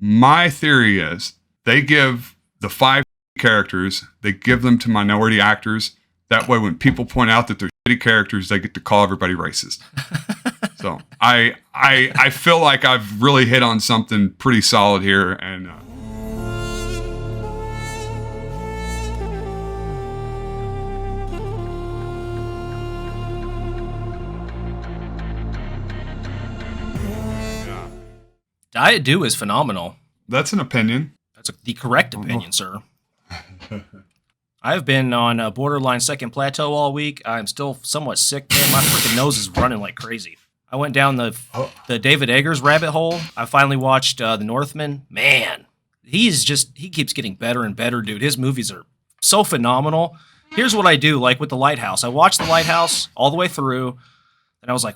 My theory is they give the 5 characters, they give them to minority actors. That way, when people point out that they're shitty characters, they get to call everybody racist. So I feel like I've really hit on something pretty solid here, and Diet Dew is phenomenal. that's an opinion. That's the correct opinion, sir. I've been on a borderline second plateau all week. I'm still somewhat sick, man. My freaking nose is running like crazy. I went down the David Eggers rabbit hole. I finally watched The Northman. Man, he keeps getting better and better, dude. His movies are so phenomenal. Here's what I do, like with The Lighthouse. I watched The Lighthouse all the way through, and I was like,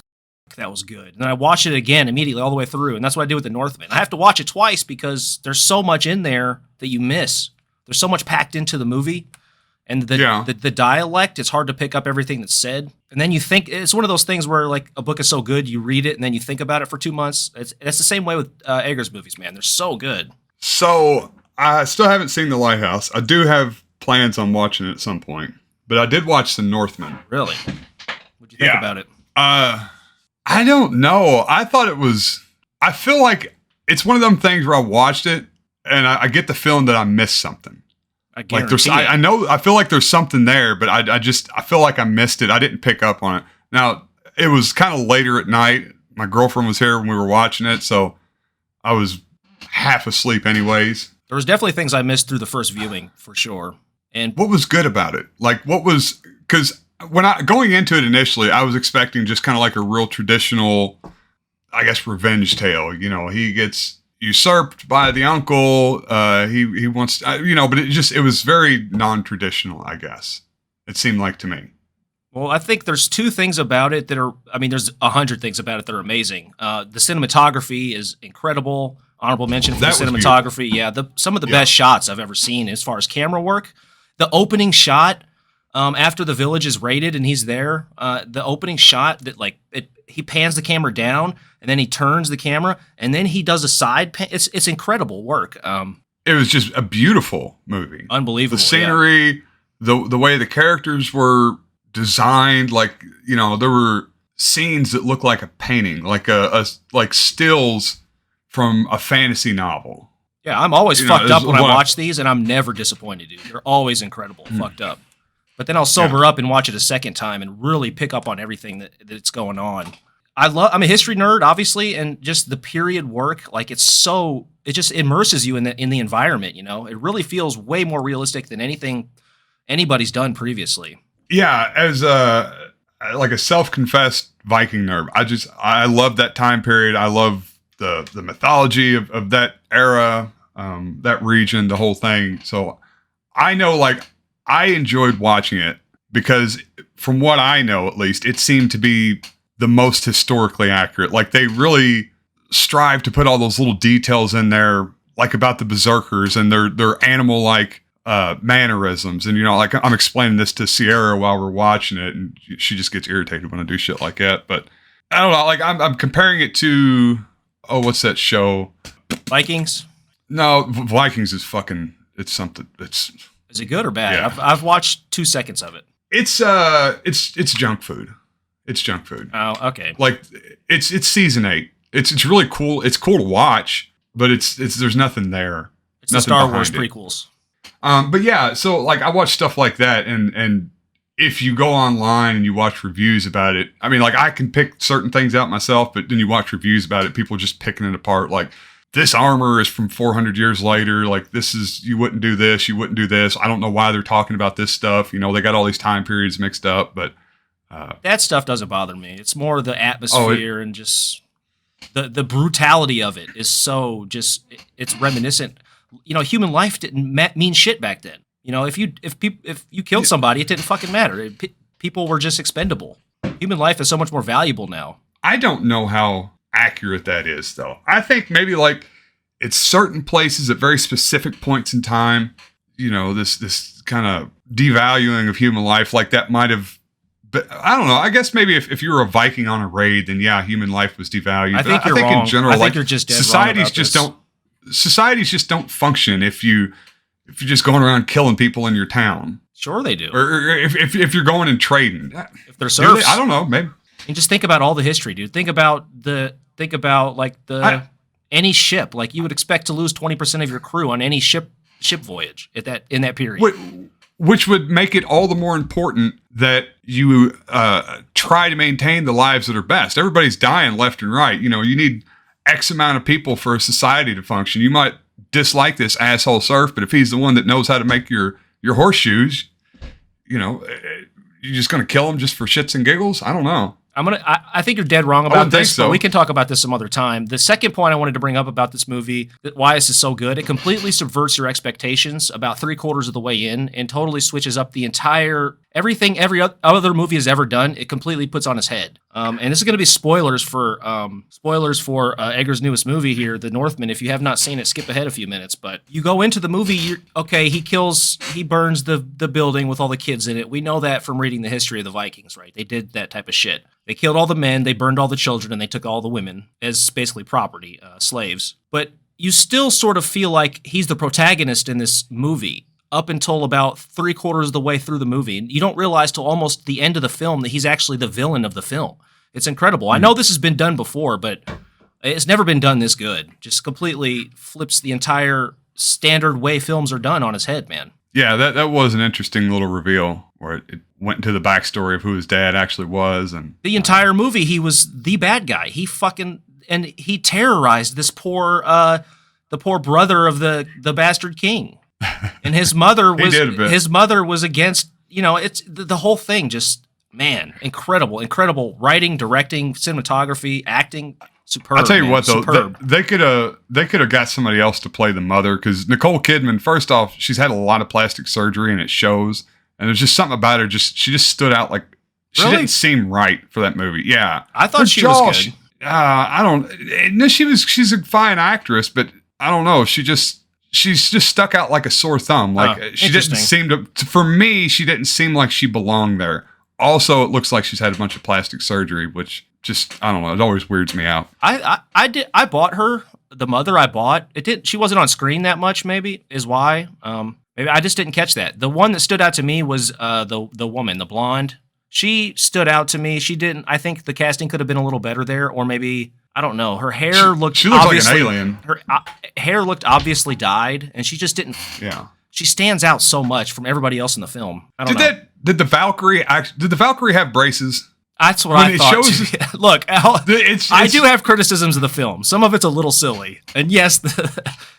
that was good. And then I watched it again immediately all the way through, and that's what I do with The Northman. I have to watch it twice because there's so much in there that you miss. There's so much packed into the movie, and the dialect, it's hard to pick up everything that's said. And then you think, it's one of those things where like a book is so good, you read it, and then you think about it for 2 months. It's the same way with Eggers movies, man. They're so good. So I still haven't seen The Lighthouse. I do have plans on watching it at some point, but I did watch The Northman. Really? What'd you think about it? I don't know. I feel like it's one of them things where I watched it and I get the feeling that I missed something. I guarantee I feel like there's something there, but I feel like I missed it. I didn't pick up on it. Now, it was kind of later at night. My girlfriend was here when we were watching it, so I was half asleep anyways. There was definitely things I missed through the first viewing, for sure. And what was good about it? Like, because going into it initially, I was expecting just kind of like a real traditional, I guess, revenge tale. You know, he gets usurped by the uncle. He wants, but it was very non-traditional, I guess. It seemed like to me. Well, I think there's 2 things about it that are, there's 100 things about it that are amazing. The cinematography is incredible. Honorable mention for the cinematography. Yeah, some of the best shots I've ever seen as far as camera work. The opening shot, after the village is raided and he's there, the opening shot that he pans the camera down and then he turns the camera and then he does a side pan. It's incredible work. It was just a beautiful movie. Unbelievable. The scenery, the way the characters were designed, there were scenes that looked like a painting, like stills from a fantasy novel. Yeah, I'm always fucked up when I watch these, and I'm never disappointed, dude. They're always incredible, fucked up. But then I'll sober up and watch it a second time and really pick up on everything that's going on. I'm a history nerd, obviously, and just the period work, it just immerses you in the environment, you know? It really feels way more realistic than anything anybody's done previously. Yeah, as a self-confessed Viking nerd, I love that time period. I love the mythology of that era, that region, the whole thing. So I know, I enjoyed watching it because from what I know, at least, it seemed to be the most historically accurate. They really strive to put all those little details in there, about the berserkers and their animal-like mannerisms. And, I'm explaining this to Sierra while we're watching it, and she just gets irritated when I do shit like that. But I don't know, I'm comparing it to, what's that show? Vikings? No, Vikings is it's something. Is it good or bad? Yeah. I've watched 2 seconds of it. It's junk food. It's junk food. Oh, okay. It's season 8. It's really cool. It's cool to watch, but there's nothing there. It's the Star Wars prequels. But yeah, so I watch stuff like that, and if you go online and you watch reviews about it, I can pick certain things out myself, but then you watch reviews about it, people just picking it apart. This armor is from 400 years later. You wouldn't do this. You wouldn't do this. I don't know why they're talking about this stuff. They got all these time periods mixed up, but that stuff doesn't bother me. It's more the atmosphere and just the brutality of it is so it's reminiscent. Human life didn't mean shit back then. If you killed somebody, it didn't fucking matter. People were just expendable. Human life is so much more valuable now. I don't know how accurate that is, though. I think maybe it's certain places at very specific points in time, this kind of devaluing of human life, that might have, but I don't know. I guess maybe if you were a Viking on a raid, then yeah, human life was devalued. I think you're wrong. In general, I think you're just dead societies wrong about just this. don't. societies just don't function if you're just going around killing people in your town. Sure they do. Or if you're going and trading. If they're serfs. I don't know, maybe. And just think about all the history, dude. Think about any ship. Like, you would expect to lose 20% of your crew on any ship voyage in that period. Which would make it all the more important that you try to maintain the lives that are best. Everybody's dying left and right. You know, you need X amount of people for a society to function. You might dislike this asshole serf, but if he's the one that knows how to make your horseshoes, you know, you're just going to kill him just for shits and giggles? I don't know. I think you're dead wrong about this, so. But we can talk about this some other time. The second point I wanted to bring up about this movie, why this is so good, it completely subverts your expectations about 3/4 of the way in and totally switches up the entire everything every other movie has ever done. It completely puts on its head. And this is going to be spoilers for Eggers' newest movie here, The Northman. If you have not seen it, skip ahead a few minutes. But you go into the movie, he burns the building with all the kids in it. We know that from reading the history of the Vikings, right? They did that type of shit. They killed all the men, they burned all the children, and they took all the women as basically property, slaves. But you still sort of feel like he's the protagonist in this movie up until about 3/4 of the way through the movie. And you don't realize till almost the end of the film that he's actually the villain of the film. It's incredible. I know this has been done before, but it's never been done this good. Just completely flips the entire standard way films are done on his head, man. Yeah, that was an interesting little reveal where it went into the backstory of who his dad actually was. And the entire movie, he was the bad guy. He terrorized this the poor brother of the bastard king. And his mother was against, you know, it's the whole thing. Just, man, incredible writing, directing, cinematography, acting. Superb. I'll tell you what, though, superb. they could have got somebody else to play the mother, because Nicole Kidman, first off, she's had a lot of plastic surgery and it shows. And there's just something about her. She just stood out like she didn't seem right for that movie. Yeah, I thought she was good. I don't. No, she's a fine actress, but I don't know. She's just stuck out like a sore thumb. Like she didn't seem to. For me, she didn't seem like she belonged there. Also, it looks like she's had a bunch of plastic surgery, which just, I don't know. It always weirds me out. I bought her. The mother I bought. She wasn't on screen that much. Maybe is why. Maybe I just didn't catch that. The one that stood out to me was the woman, the blonde. She stood out to me. She didn't. I think the casting could have been a little better there, or maybe I don't know. Her hair looked. She looked like an alien. Her hair looked obviously dyed, and she just didn't. Yeah. She stands out so much from everybody else in the film. I don't know. Did the Valkyrie have braces? That's what I thought. Look, I do have criticisms of the film. Some of it's a little silly, and yes,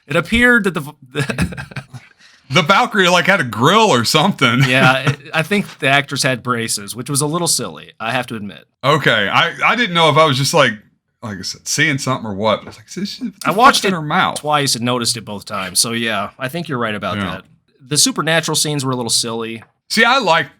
it appeared that the Valkyrie like had a grill or something. Yeah, I think the actress had braces, which was a little silly, I have to admit. Okay, I didn't know if I was just like I said, seeing something or what. I was like, I watched it in her mouth twice and noticed it both times. So yeah, I think you're right about that. The supernatural scenes were a little silly. See, I liked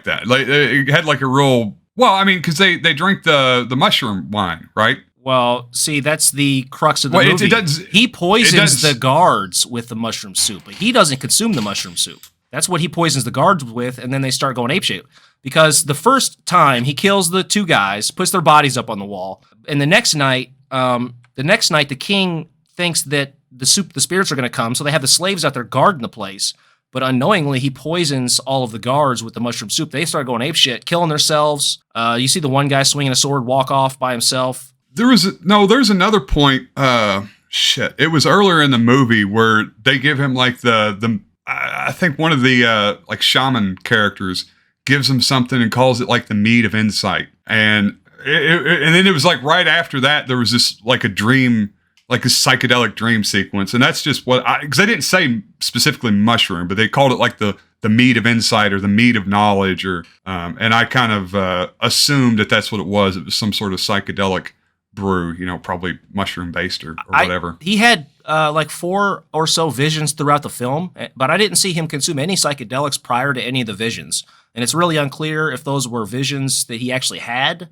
that. Like it had like a real. Well, I mean, because they drink the mushroom wine, right? Well, see, that's the crux of the movie. He poisons the guards with the mushroom soup, but he doesn't consume the mushroom soup. That's what he poisons the guards with, and then they start going apeshit. Because the first time he kills the two guys, puts their bodies up on the wall, and the next night the king thinks that the spirits are going to come, so they have the slaves out there guarding the place. But unknowingly, he poisons all of the guards with the mushroom soup. They start going apeshit, killing themselves. You see the one guy swinging a sword walk off by himself. There's another point. It was earlier in the movie where they give him like I think one of the like shaman characters gives him something and calls it like the mead of insight. And then it was like right after that, there was this like a dream, like a psychedelic dream sequence. And that's just because they didn't say specifically mushroom, but they called it like the mead of insight or the mead of knowledge, or and I kind of assumed that that's what it was. It was some sort of psychedelic brew, probably mushroom based or whatever. He had like 4 or so visions throughout the film, but I didn't see him consume any psychedelics prior to any of the visions. And it's really unclear if those were visions that he actually had,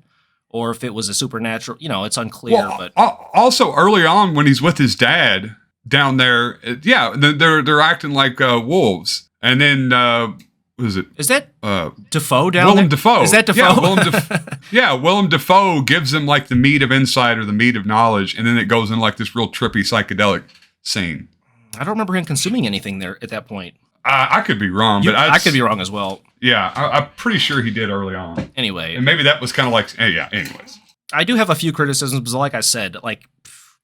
or if it was a supernatural, it's unclear. Well, but also early on when he's with his dad down there, they're acting like wolves. And then what is it? Is that Dafoe down Willem there? Dafoe. Is that Dafoe? Willem Dafoe gives him like the mead of insight or the mead of knowledge, and then it goes in like this real trippy psychedelic scene. I don't remember him consuming anything there at that point. I could be wrong, but I could be wrong as well. Yeah, I'm pretty sure he did early on. Anyway. And maybe that was kind of like, yeah, anyways. I do have a few criticisms, but like I said, like,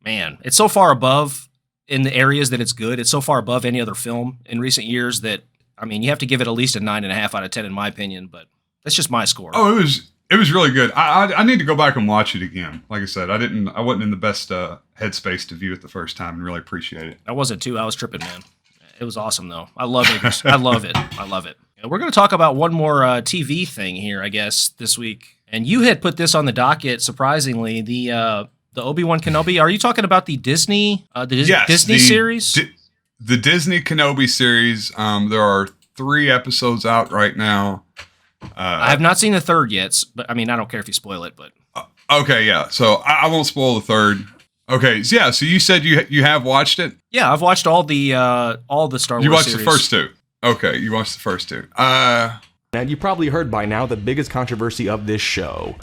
man, it's so far above in the areas that it's good. It's so far above any other film in recent years that, I mean, you have to give it at least a 9.5 out of 10 in my opinion, but that's just my score. Oh, it was really good. I need to go back and watch it again. Like I said, I wasn't in the best headspace to view it the first time and really appreciate it. I wasn't too. I was tripping, man. It was awesome though. I love it. I love it. I love it. We're going to talk about one more TV thing here, I guess, this week. And you had put this on the docket, surprisingly, the Obi-Wan Kenobi. Are you talking about the Disney Disney series? The Disney Kenobi series. There are 3 episodes out right now. I have not seen the third yet, but I mean, I don't care if you spoil it. But okay, yeah. So I won't spoil the third. Okay, so yeah. So you said you have watched it? Yeah, I've watched all the Star Wars series. You watched the first 2. Okay, you watched the first 2. Now, you probably heard by now the biggest controversy of this show.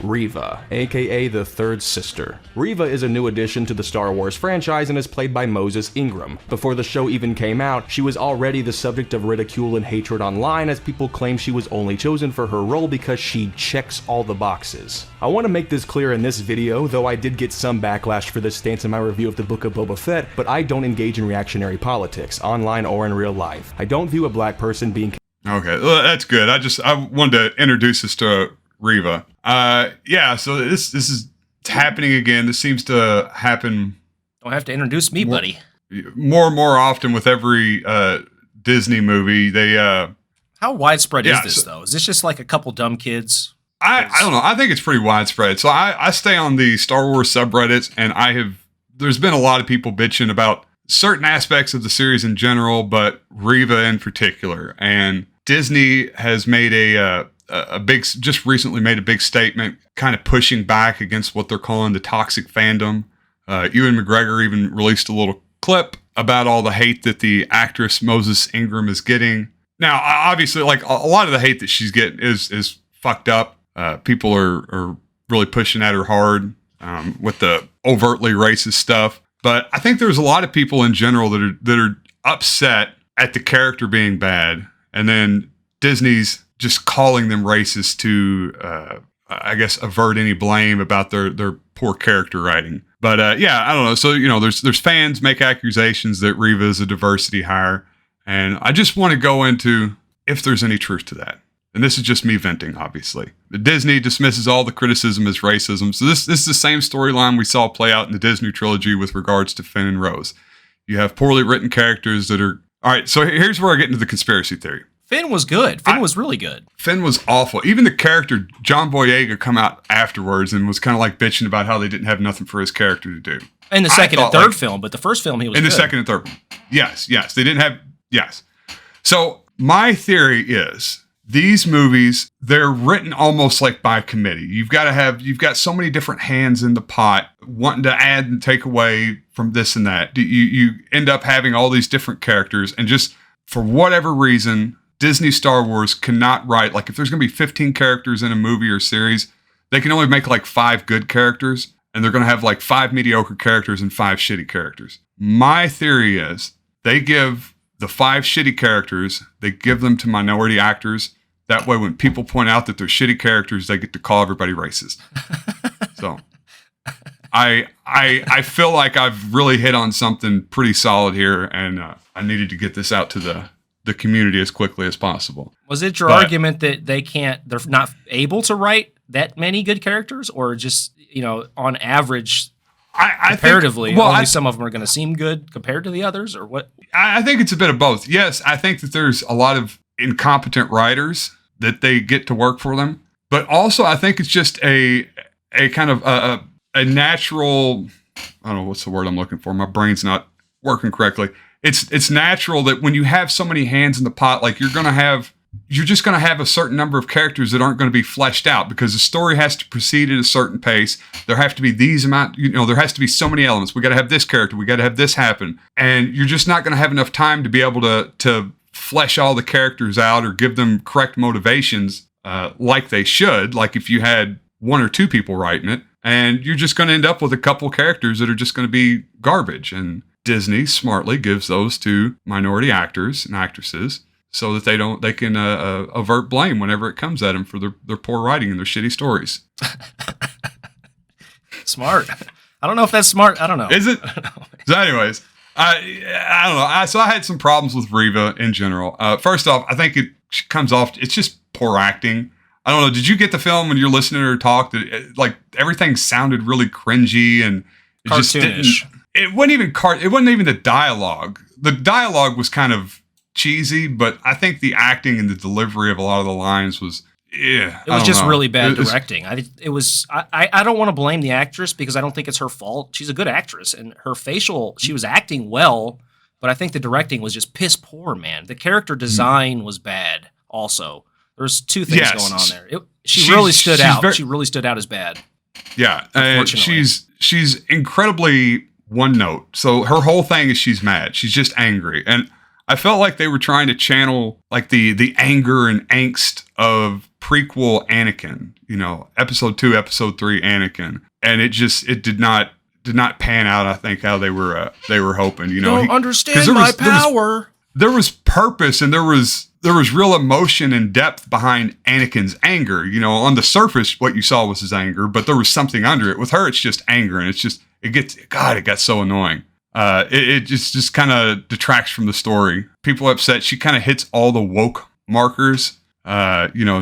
Reva, aka the third sister. Reva is a new addition to the Star Wars franchise and is played by Moses Ingram. Before the show even came out, she was already the subject of ridicule and hatred online as people claim she was only chosen for her role because she checks all the boxes. I want to make this clear in this video, though I did get some backlash for this stance in my review of the Book of Boba Fett, but I don't engage in reactionary politics, online or in real life. I don't view a black person being... Okay, well, that's good. I wanted to introduce this to Reva. Yeah, so this is happening again. This seems to happen. Don't have to introduce me, buddy. More and more often with every Disney movie. They how widespread is this though? Is this just like a couple dumb kids? I don't know. I think it's pretty widespread. So I stay on the Star Wars subreddits, and there's been a lot of people bitching about certain aspects of the series in general, but Reva in particular. And Disney has made just recently made a big statement kind of pushing back against what they're calling the toxic fandom. Ewan McGregor even released a little clip about all the hate that the actress Moses Ingram is getting. Now, obviously, like a lot of the hate that she's getting is fucked up. People are really pushing at her hard with the overtly racist stuff. But I think there's a lot of people in general that are upset at the character being bad, and then Disney's just calling them racist to, I guess, avert any blame about their poor character writing. But yeah, I don't know. So there's fans make accusations that Reva is a diversity hire, and I just want to go into if there's any truth to that. And this is just me venting, obviously. Disney dismisses all the criticism as racism. So this is the same storyline we saw play out in the Disney trilogy with regards to Finn and Rose. You have poorly written characters that are... All right, so here's where I get into the conspiracy theory. Finn was good. Finn was really good. Finn was awful. Even the character, John Boyega, come out afterwards and was kind of like bitching about how they didn't have nothing for his character to do. In the second and third film, but the first film he was in good. The second and third one. Yes. They didn't have... Yes. So my theory is... These movies, they're written almost like by committee. You've got so many different hands in the pot wanting to add and take away from this and that. You end up having all these different characters, and just for whatever reason, Disney Star Wars cannot write, like if there's going to be 15 characters in a movie or series, they can only make like 5 good characters, and they're going to have like 5 mediocre characters and 5 shitty characters. My theory is they give the 5 shitty characters, they give them to minority actors. That way, when people point out that they're shitty characters, they get to call everybody racist. So, I feel like I've really hit on something pretty solid here, and I needed to get this out to the community as quickly as possible. Was it your argument that they're not able to write that many good characters, or just on average? Comparatively, only some of them are going to seem good compared to the others, or what? I think it's a bit of both. Yes, I think that there's a lot of incompetent writers that they get to work for them, but also I think it's just a kind of a natural. I don't know what's the word I'm looking for. My brain's not working correctly. It's natural that when you have so many hands in the pot, like you're just going to have a certain number of characters that aren't going to be fleshed out because the story has to proceed at a certain pace. There have to be there has to be so many elements. We got to have this character. We got to have this happen. And you're just not going to have enough time to be able to flesh all the characters out or give them correct motivations like they should. Like if you had 1 or 2 people writing it, and you're just going to end up with a couple characters that are just going to be garbage. And Disney smartly gives those to minority actors and actresses so that they can avert blame whenever it comes at them for their poor writing and their shitty stories. Smart. I don't know if that's smart. I don't know. Is it? So anyways, I don't know. So I had some problems with Reva in general. First off, I think it comes off, it's just poor acting. I don't know. Did you get the film when you're listening to her talk that like everything sounded really cringy and it just didn't, it wasn't even the dialogue. The dialogue was kind of cheesy, but I think the acting and the delivery of a lot of the lines was, it was just really bad directing. I don't want to blame the actress because I don't think it's her fault. She's a good actress and she was acting well, but I think the directing was just piss poor, man. The character design was bad also. There's two things going on there. She really stood out. She really stood out as bad. Yeah, she's incredibly one note. So her whole thing is she's mad. She's just angry. And I felt like they were trying to channel like the anger and angst of prequel Anakin, episode 2, episode 3 Anakin. And it did not pan out, I think, how they were hoping, Don't understand my power. There was purpose and there was real emotion and depth behind Anakin's anger. On the surface, what you saw was his anger, but there was something under it. With her, it's just anger, and it got so annoying. It just kind of detracts from the story. People upset. She kind of hits all the woke markers.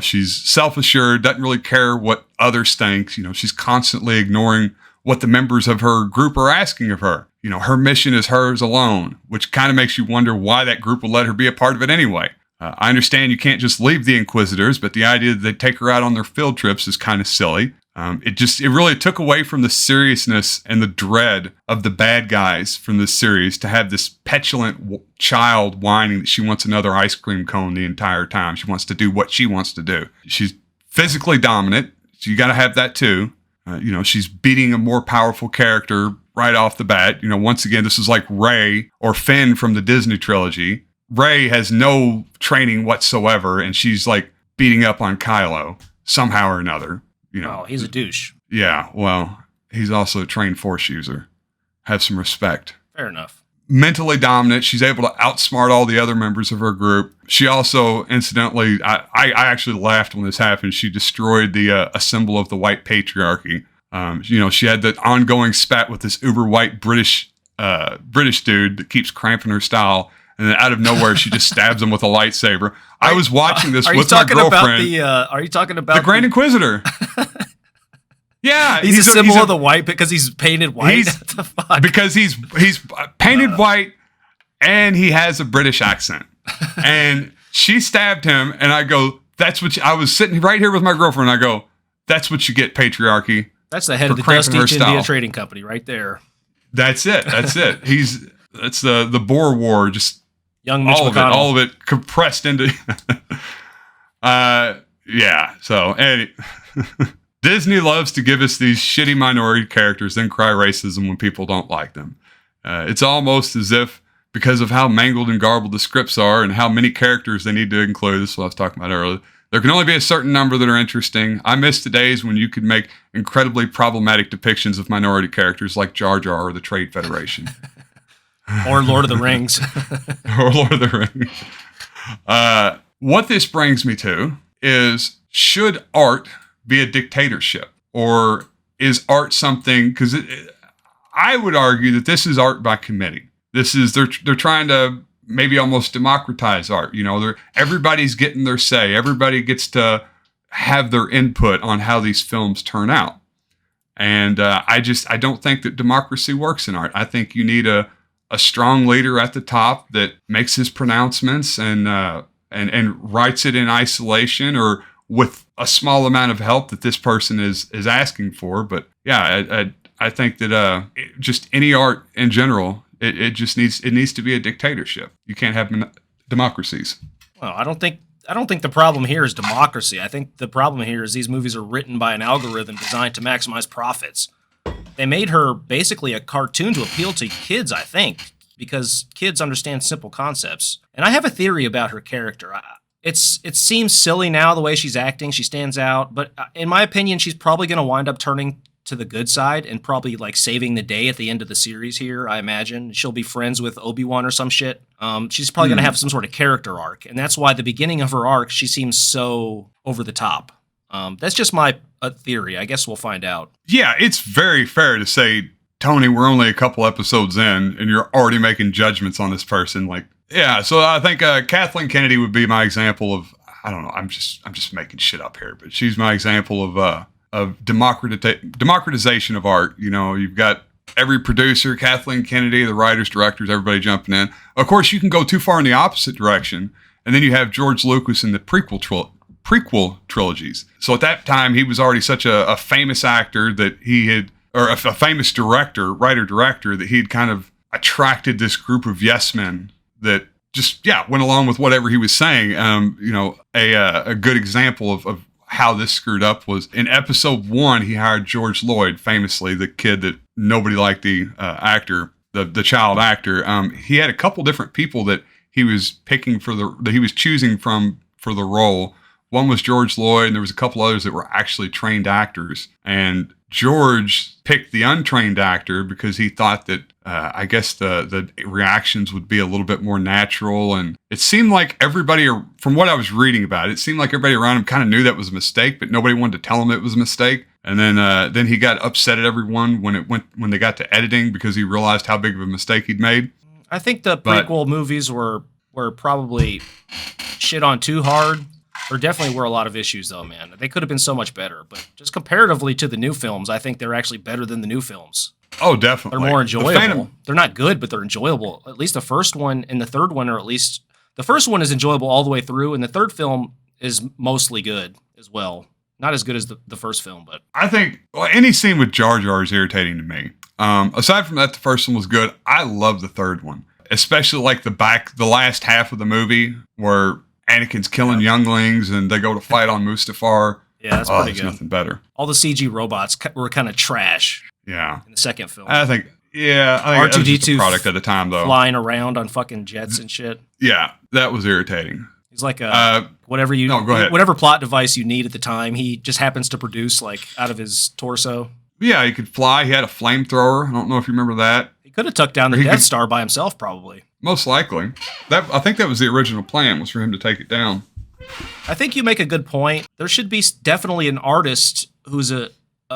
She's self-assured, doesn't really care what others think. She's constantly ignoring what the members of her group are asking of her. Her mission is hers alone, which kind of makes you wonder why that group would let her be a part of it anyway. I understand you can't just leave the Inquisitors, but the idea that they take her out on their field trips is kind of silly. It really took away from the seriousness and the dread of the bad guys from this series to have this petulant child whining that she wants another ice cream cone the entire time. She wants to do what she wants to do. She's physically dominant, so you got to have that too. She's beating a more powerful character right off the bat. Once again, this is like Rey or Finn from the Disney trilogy. Rey has no training whatsoever, and she's like beating up on Kylo somehow or another. Oh, he's a douche. Yeah, well, he's also a trained Force user. Have some respect. Fair enough. Mentally dominant, she's able to outsmart all the other members of her group. She also, incidentally, I actually laughed when this happened. She destroyed a symbol of the white patriarchy. She had that ongoing spat with this uber white British dude that keeps cramping her style. And then out of nowhere, she just stabs him with a lightsaber. I was watching this with my girlfriend. Are you talking about the Grand Inquisitor? Yeah, he's a symbol of the white because he's painted white. What the fuck? Because he's painted white and he has a British accent. And she stabbed him, and I go, "That's what." I was sitting right here with my girlfriend. And I go, "That's what you get, patriarchy." That's the head of the Dust East India Trading Company, right there. That's it. That's the Boer War. Just young Mitch McConnell. All of it compressed into. Yeah. So Disney loves to give us these shitty minority characters, then cry racism when people don't like them. It's almost as if, because of how mangled and garbled the scripts are and how many characters they need to include, this is what I was talking about earlier, there can only be a certain number that are interesting. I miss the days when you could make incredibly problematic depictions of minority characters like Jar Jar or the Trade Federation. Or Lord of the Rings. Or Lord of the Rings. What this brings me to is, should art be a dictatorship? Or is art something, because I would argue that this is art by committee. They're trying to maybe almost democratize art. Everybody's getting their say. Everybody gets to have their input on how these films turn out. And I don't think that democracy works in art. I think you need a strong leader at the top that makes his pronouncements and writes it in isolation or with a small amount of help that this person is asking for. But yeah, I think that just any art in general, it needs to be a dictatorship. You can't have democracies. Well, I don't think the problem here is democracy. I think the problem here is these movies are written by an algorithm designed to maximize profits. They made her basically a cartoon to appeal to kids, I think, because kids understand simple concepts. And I have a theory about her character. It seems silly now the way she's acting. She stands out. But in my opinion, she's probably going to wind up turning to the good side and probably like saving the day at the end of the series here, I imagine. She'll be friends with Obi-Wan or some shit. She's probably going to have some sort of character arc. And that's why the beginning of her arc, she seems so over the top. That's just my theory. I guess we'll find out. Yeah, it's very fair to say, Tony, we're only a couple episodes in and you're already making judgments on this person. Like, yeah, so I think Kathleen Kennedy would be my example of, I don't know, I'm just making shit up here, but she's my example of democratization of art. You know, you've got every producer, Kathleen Kennedy, the writers, directors, everybody jumping in. Of course, you can go too far in the opposite direction, and then you have George Lucas in the prequel trilogies. So at that time, he was already such a famous actor that he had, or a famous writer-director, that he had kind of attracted this group of yes men that just, went along with whatever he was saying. You know, a good example of how this screwed up was in episode 1, he hired George Lloyd, famously the kid that nobody liked, the actor, the child actor. He had a couple different people that he was picking that he was choosing from for the role. One was George Lloyd, and there was a couple others that were actually trained actors. And George picked the untrained actor because he thought that, I guess the reactions would be a little bit more natural. And it seemed like everybody, from what I was reading about it, it seemed like everybody around him kind of knew that was a mistake, but nobody wanted to tell him it was a mistake. And then he got upset at everyone when they got to editing because he realized how big of a mistake he'd made. I think the prequel movies were probably shit on too hard. There definitely were a lot of issues, though, man. They could have been so much better. But just comparatively to the new films, I think they're actually better than the new films. Oh, definitely. They're more enjoyable. They're not good, but they're enjoyable. At least the first one and the third one, or at least the first one is enjoyable all the way through, and the third film is mostly good as well. Not as good as the first film, but I think any scene with Jar Jar is irritating to me. Aside from that, the first one was good. I love the third one, especially like the last half of the movie where Anakin's killing younglings and they go to fight on Mustafar. Yeah, that's pretty there's good. Nothing better. All the CG robots were kind of trash. Yeah. In the second film. I think R2-D2 product at the time, though. Flying around on fucking jets and shit. Yeah, that was irritating. He's like go ahead. whatever plot device you need at the time, he just happens to produce like out of his torso. Yeah, he could fly. He had a flamethrower. I don't know if you remember that. He could have took down the Death Star by himself, probably. Most likely. I think that was the original plan, was for him to take it down. I think you make a good point. There should be definitely an artist who's a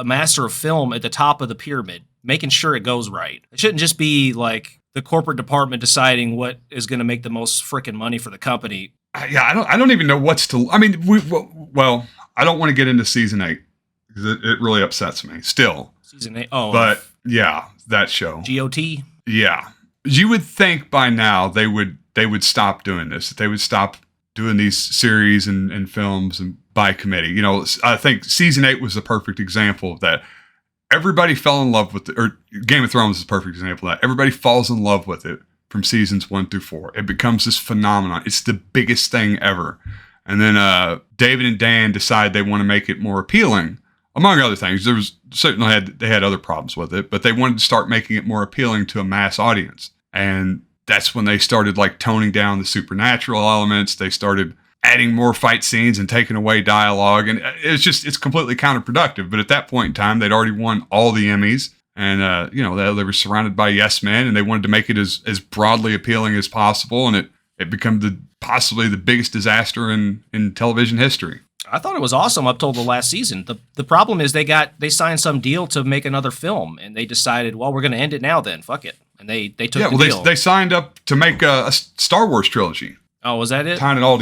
master of film at the top of the pyramid, making sure it goes right. It shouldn't just be like the corporate department deciding what is going to make the most freaking money for the company. Yeah, I don't even know what's to. I mean, I don't want to get into season 8 because it really upsets me still. Season 8. Oh, but yeah, that show. GOT. Yeah, you would think by now they would stop doing this. They would stop doing these series and films and by committee. You know, I think season 8 was the perfect example of that. Everybody fell in love with it, or Game of Thrones is a perfect example of that. Everybody falls in love with it from seasons 1 through 4. It becomes this phenomenon. It's the biggest thing ever. And then David and Dan decide they want to make it more appealing, among other things. There was certainly they had other problems with it, but they wanted to start making it more appealing to a mass audience. And that's when they started like toning down the supernatural elements. They started adding more fight scenes and taking away dialogue. And it's completely counterproductive. But at that point in time, they'd already won all the Emmys. And, they were surrounded by yes men, and they wanted to make it as broadly appealing as possible. And it became possibly the biggest disaster in television history. I thought it was awesome up till the last season. The problem is they signed some deal to make another film, and they decided, well, we're going to end it now then. Fuck it. And they took the deal. They signed up to make a Star Wars trilogy. Oh, was that it? Tying it all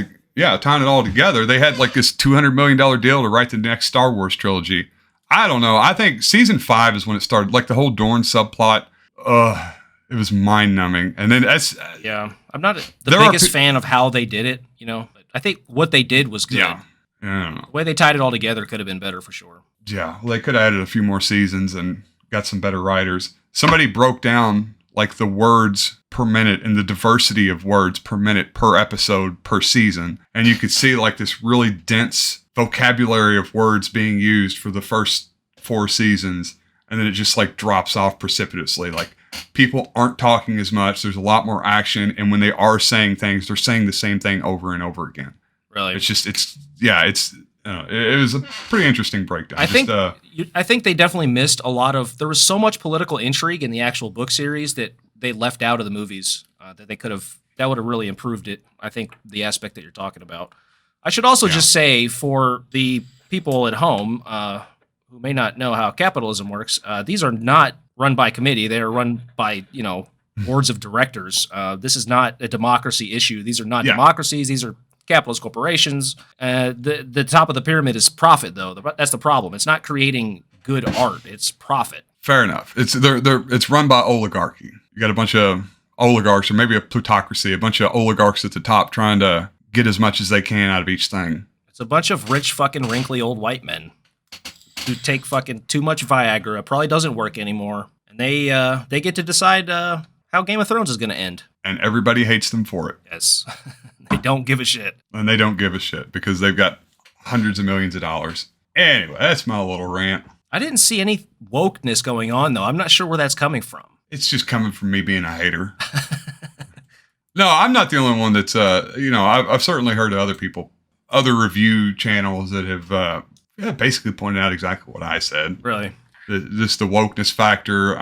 together. They had like this $200 million deal to write the next Star Wars trilogy. I don't know. I think season 5 is when it started. Like the whole Dorne subplot. It was mind numbing. And then I'm not the biggest fan of how they did it. You know, I think what they did was good. Yeah. I don't know. The way they tied it all together could have been better for sure. Yeah. Well, they could have added a few more seasons and got some better writers. Somebody broke down like the words per minute and the diversity of words per minute, per episode, per season. And you could see like this really dense vocabulary of words being used for the first 4 seasons. And then it just like drops off precipitously. Like people aren't talking as much. There's a lot more action. And when they are saying things, they're saying the same thing over and over again. Really? It's it was a pretty interesting breakdown. I think they definitely missed a lot of. There was so much political intrigue in the actual book series that they left out of the movies that they could have. That would have really improved it. I think the aspect that you're talking about. I should also just say for the people at home who may not know how capitalism works, these are not run by committee. They are run by boards of directors. This is not a democracy issue. These are not democracies. These are capitalist corporations. The top of the pyramid is profit, though. That's the problem. It's not creating good art. It's profit. Fair enough. It's run by oligarchy. You got a bunch of oligarchs, or maybe a plutocracy, a bunch of oligarchs at the top trying to get as much as they can out of each thing. It's a bunch of rich, fucking wrinkly old white men who take fucking too much Viagra. It probably doesn't work anymore. And they get to decide how Game of Thrones is going to end. And everybody hates them for it. Yes. They don't give a shit. And they don't give a shit because they've got hundreds of millions of dollars. Anyway, that's my little rant. I didn't see any wokeness going on, though. I'm not sure where that's coming from. It's just coming from me being a hater. No, I'm not the only one that's, I've certainly heard of other people, other review channels that have basically pointed out exactly what I said. Really? Just the wokeness factor.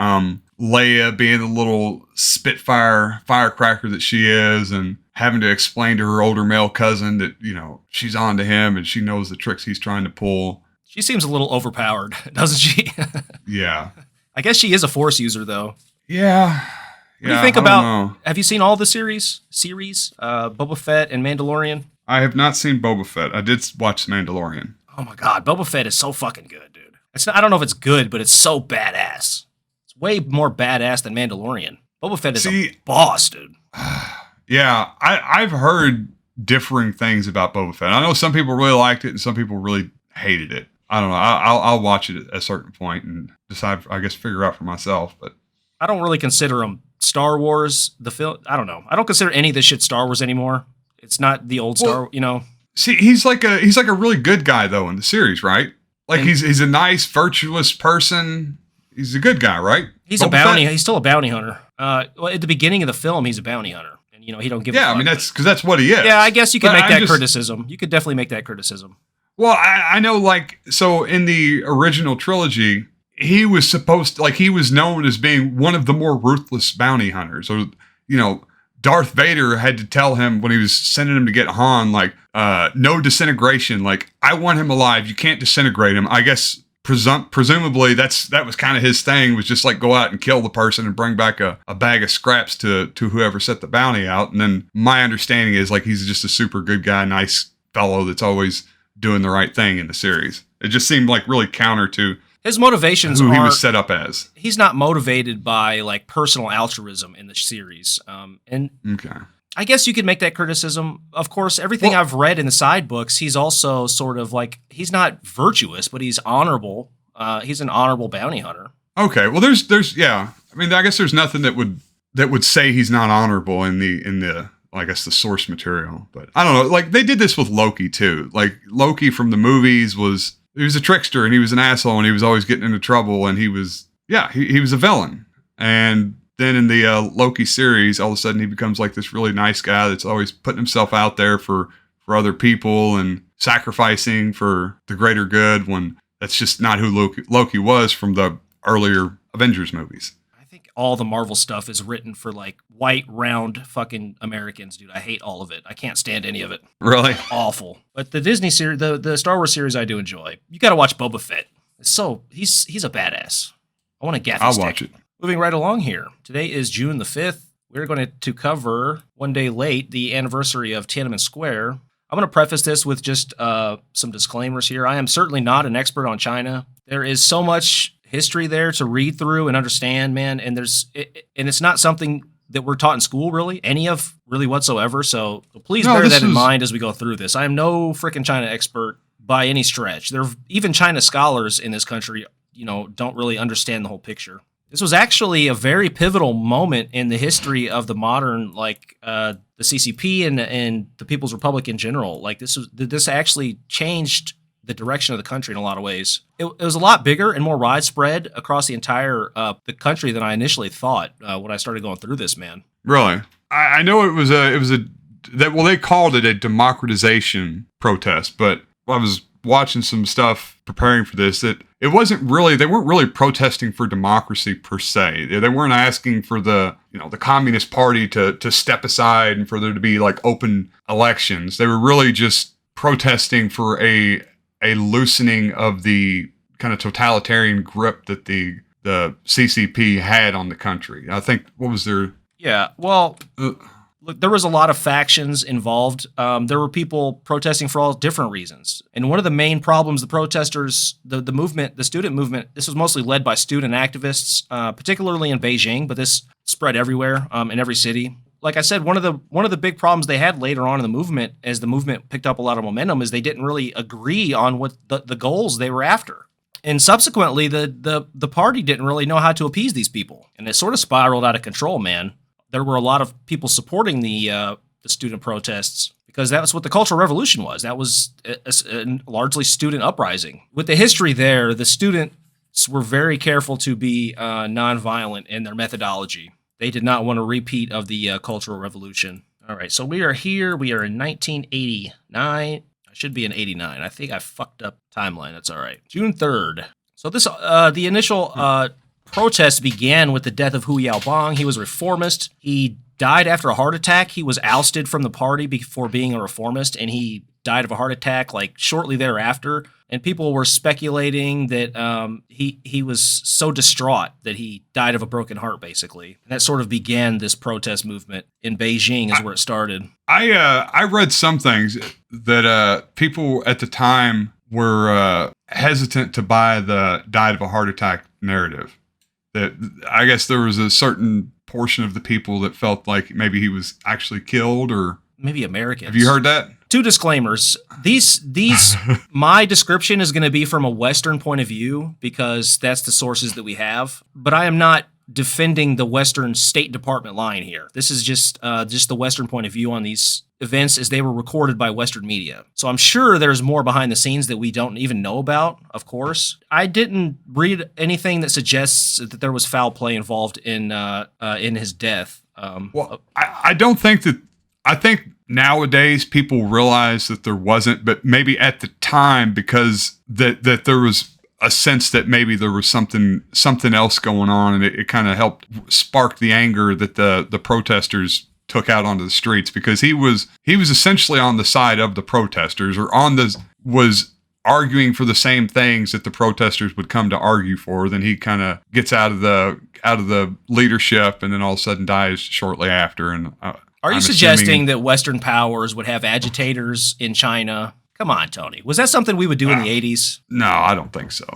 Leia being the little spitfire firecracker that she is, and having to explain to her older male cousin that, she's on to him and she knows the tricks he's trying to pull. She seems a little overpowered, doesn't she? Yeah. I guess she is a Force user, though. Yeah. What do you think about, have you seen all the series, Boba Fett and Mandalorian? I have not seen Boba Fett. I did watch Mandalorian. Oh my God, Boba Fett is so fucking good, dude. I don't know if it's good, but it's so badass. It's way more badass than Mandalorian. Boba Fett is a boss, dude. Yeah, I've heard differing things about Boba Fett. I know some people really liked it and some people really hated it. I don't know. I'll watch it at a certain point and decide, I guess, figure out for myself. But I don't really consider them Star Wars, the film. I don't know. I don't consider any of this shit Star Wars anymore. It's not the old Star, See, he's like a really good guy though in the series, right? Like he's a nice, virtuous person. He's a good guy, right? He's a bounty. He's still a bounty hunter. Well, at the beginning of the film, he's a bounty hunter, and he don't give. Yeah, I mean that's because that's what he is. Yeah, I guess you could make that criticism. You could definitely make that criticism. Well, I know, so in the original trilogy, he was he was known as being one of the more ruthless bounty hunters. So, Darth Vader had to tell him when he was sending him to get Han, no disintegration. I want him alive. You can't disintegrate him. I guess presumably that was kind of his thing, was just go out and kill the person and bring back a bag of scraps to whoever set the bounty out. And then my understanding is he's just a super good guy, nice fellow that's always doing the right thing in the series. It just seemed really counter to his motivations who he was set up as. He's not motivated by personal altruism in the series. And okay. I guess you could make that criticism. Of course, everything I've read in the side books, he's also sort of he's not virtuous, but he's honorable. He's an honorable bounty hunter. Okay. Well, there's yeah. I mean, I guess there's nothing that would say he's not honorable in the I guess the source material, but I don't know. They did this with Loki too. Loki from the movies he was a trickster and he was an asshole and he was always getting into trouble and he was a villain. And then in the Loki series, all of a sudden he becomes this really nice guy that's always putting himself out there for other people and sacrificing for the greater good, when that's just not who Loki was from the earlier Avengers movies. I think all the Marvel stuff is written for white, round fucking Americans, dude. I hate all of it. I can't stand any of it. Really? Awful. But the Disney series, the Star Wars series, I do enjoy. You got to watch Boba Fett. He's a badass. I want to get. I'll watch it. Moving right along here. Today is June the 5th. We're going to cover, one day late, the anniversary of Tiananmen Square. I'm going to preface this with just some disclaimers here. I am certainly not an expert on China. There is so much history there to read through and understand, man, and it's not something that we're taught in school, really, whatsoever. So please bear that in mind as we go through this. I am no freaking China expert by any stretch. Even China scholars in this country, don't really understand the whole picture. This was actually a very pivotal moment in the history of the modern, the CCP and the People's Republic in general. This actually changed the direction of the country in a lot of ways. It was a lot bigger and more widespread across the entire the country than I initially thought when I started going through this, man. Really? I know they called it a democratization protest, but I was watching some stuff preparing for this that they weren't really protesting for democracy per se. They weren't asking for the Communist Party to step aside and for there to be like open elections. They were really just protesting for a loosening of the kind of totalitarian grip that the CCP had on the country. I think, what was their... Yeah, well, look, there was a lot of factions involved. There were people protesting for all different reasons. And one of the main problems the protesters, the movement, the student movement, this was mostly led by student activists, particularly in Beijing, but this spread everywhere in every city. Like I said, one of the big problems they had later on in the movement, as the movement picked up a lot of momentum, is they didn't really agree on what the goals they were after. And subsequently, the party didn't really know how to appease these people. And it sort of spiraled out of control, man. There were a lot of people supporting the student protests because that's what the Cultural Revolution was. That was a largely student uprising. With the history there, the students were very careful to be nonviolent in their methodology. They did not want a repeat of the Cultural Revolution. All right, so we are here. We are in 1989. I should be in 89. I think I fucked up timeline. That's all right. June 3rd. So this the initial protest began with the death of Hu Yaobang. He was a reformist. He died after a heart attack. He was ousted from the party before being a reformist, and he died of a heart attack like shortly thereafter. And people were speculating that he was so distraught that he died of a broken heart, basically. And that sort of began this protest movement in Beijing is where it started. I read some things that people at the time were hesitant to buy the died of a heart attack narrative. That I guess there was a certain portion of the people that felt like maybe he was actually killed, or maybe Americans. Have you heard that? Two disclaimers. These my description is going to be from a Western point of view because that's the sources that we have. But I am not defending the Western State Department line here. This is just the Western point of view on these events as they were recorded by Western media. So I'm sure there's more behind the scenes that we don't even know about, of course. I didn't read anything that suggests that there was foul play involved in his death. Well, I don't think that... I think nowadays people realize that there wasn't, but maybe at the time, because that there was a sense that maybe there was something else going on, and it kind of helped spark the anger that the protesters took out onto the streets, because he was essentially on the side of the protesters, or was arguing for the same things that the protesters would come to argue for. Then he kind of gets out of the leadership, and then all of a sudden dies shortly after. And are you suggesting that Western powers would have agitators in China? Come on, Tony. Was that something we would do in the 80s? No, I don't think so.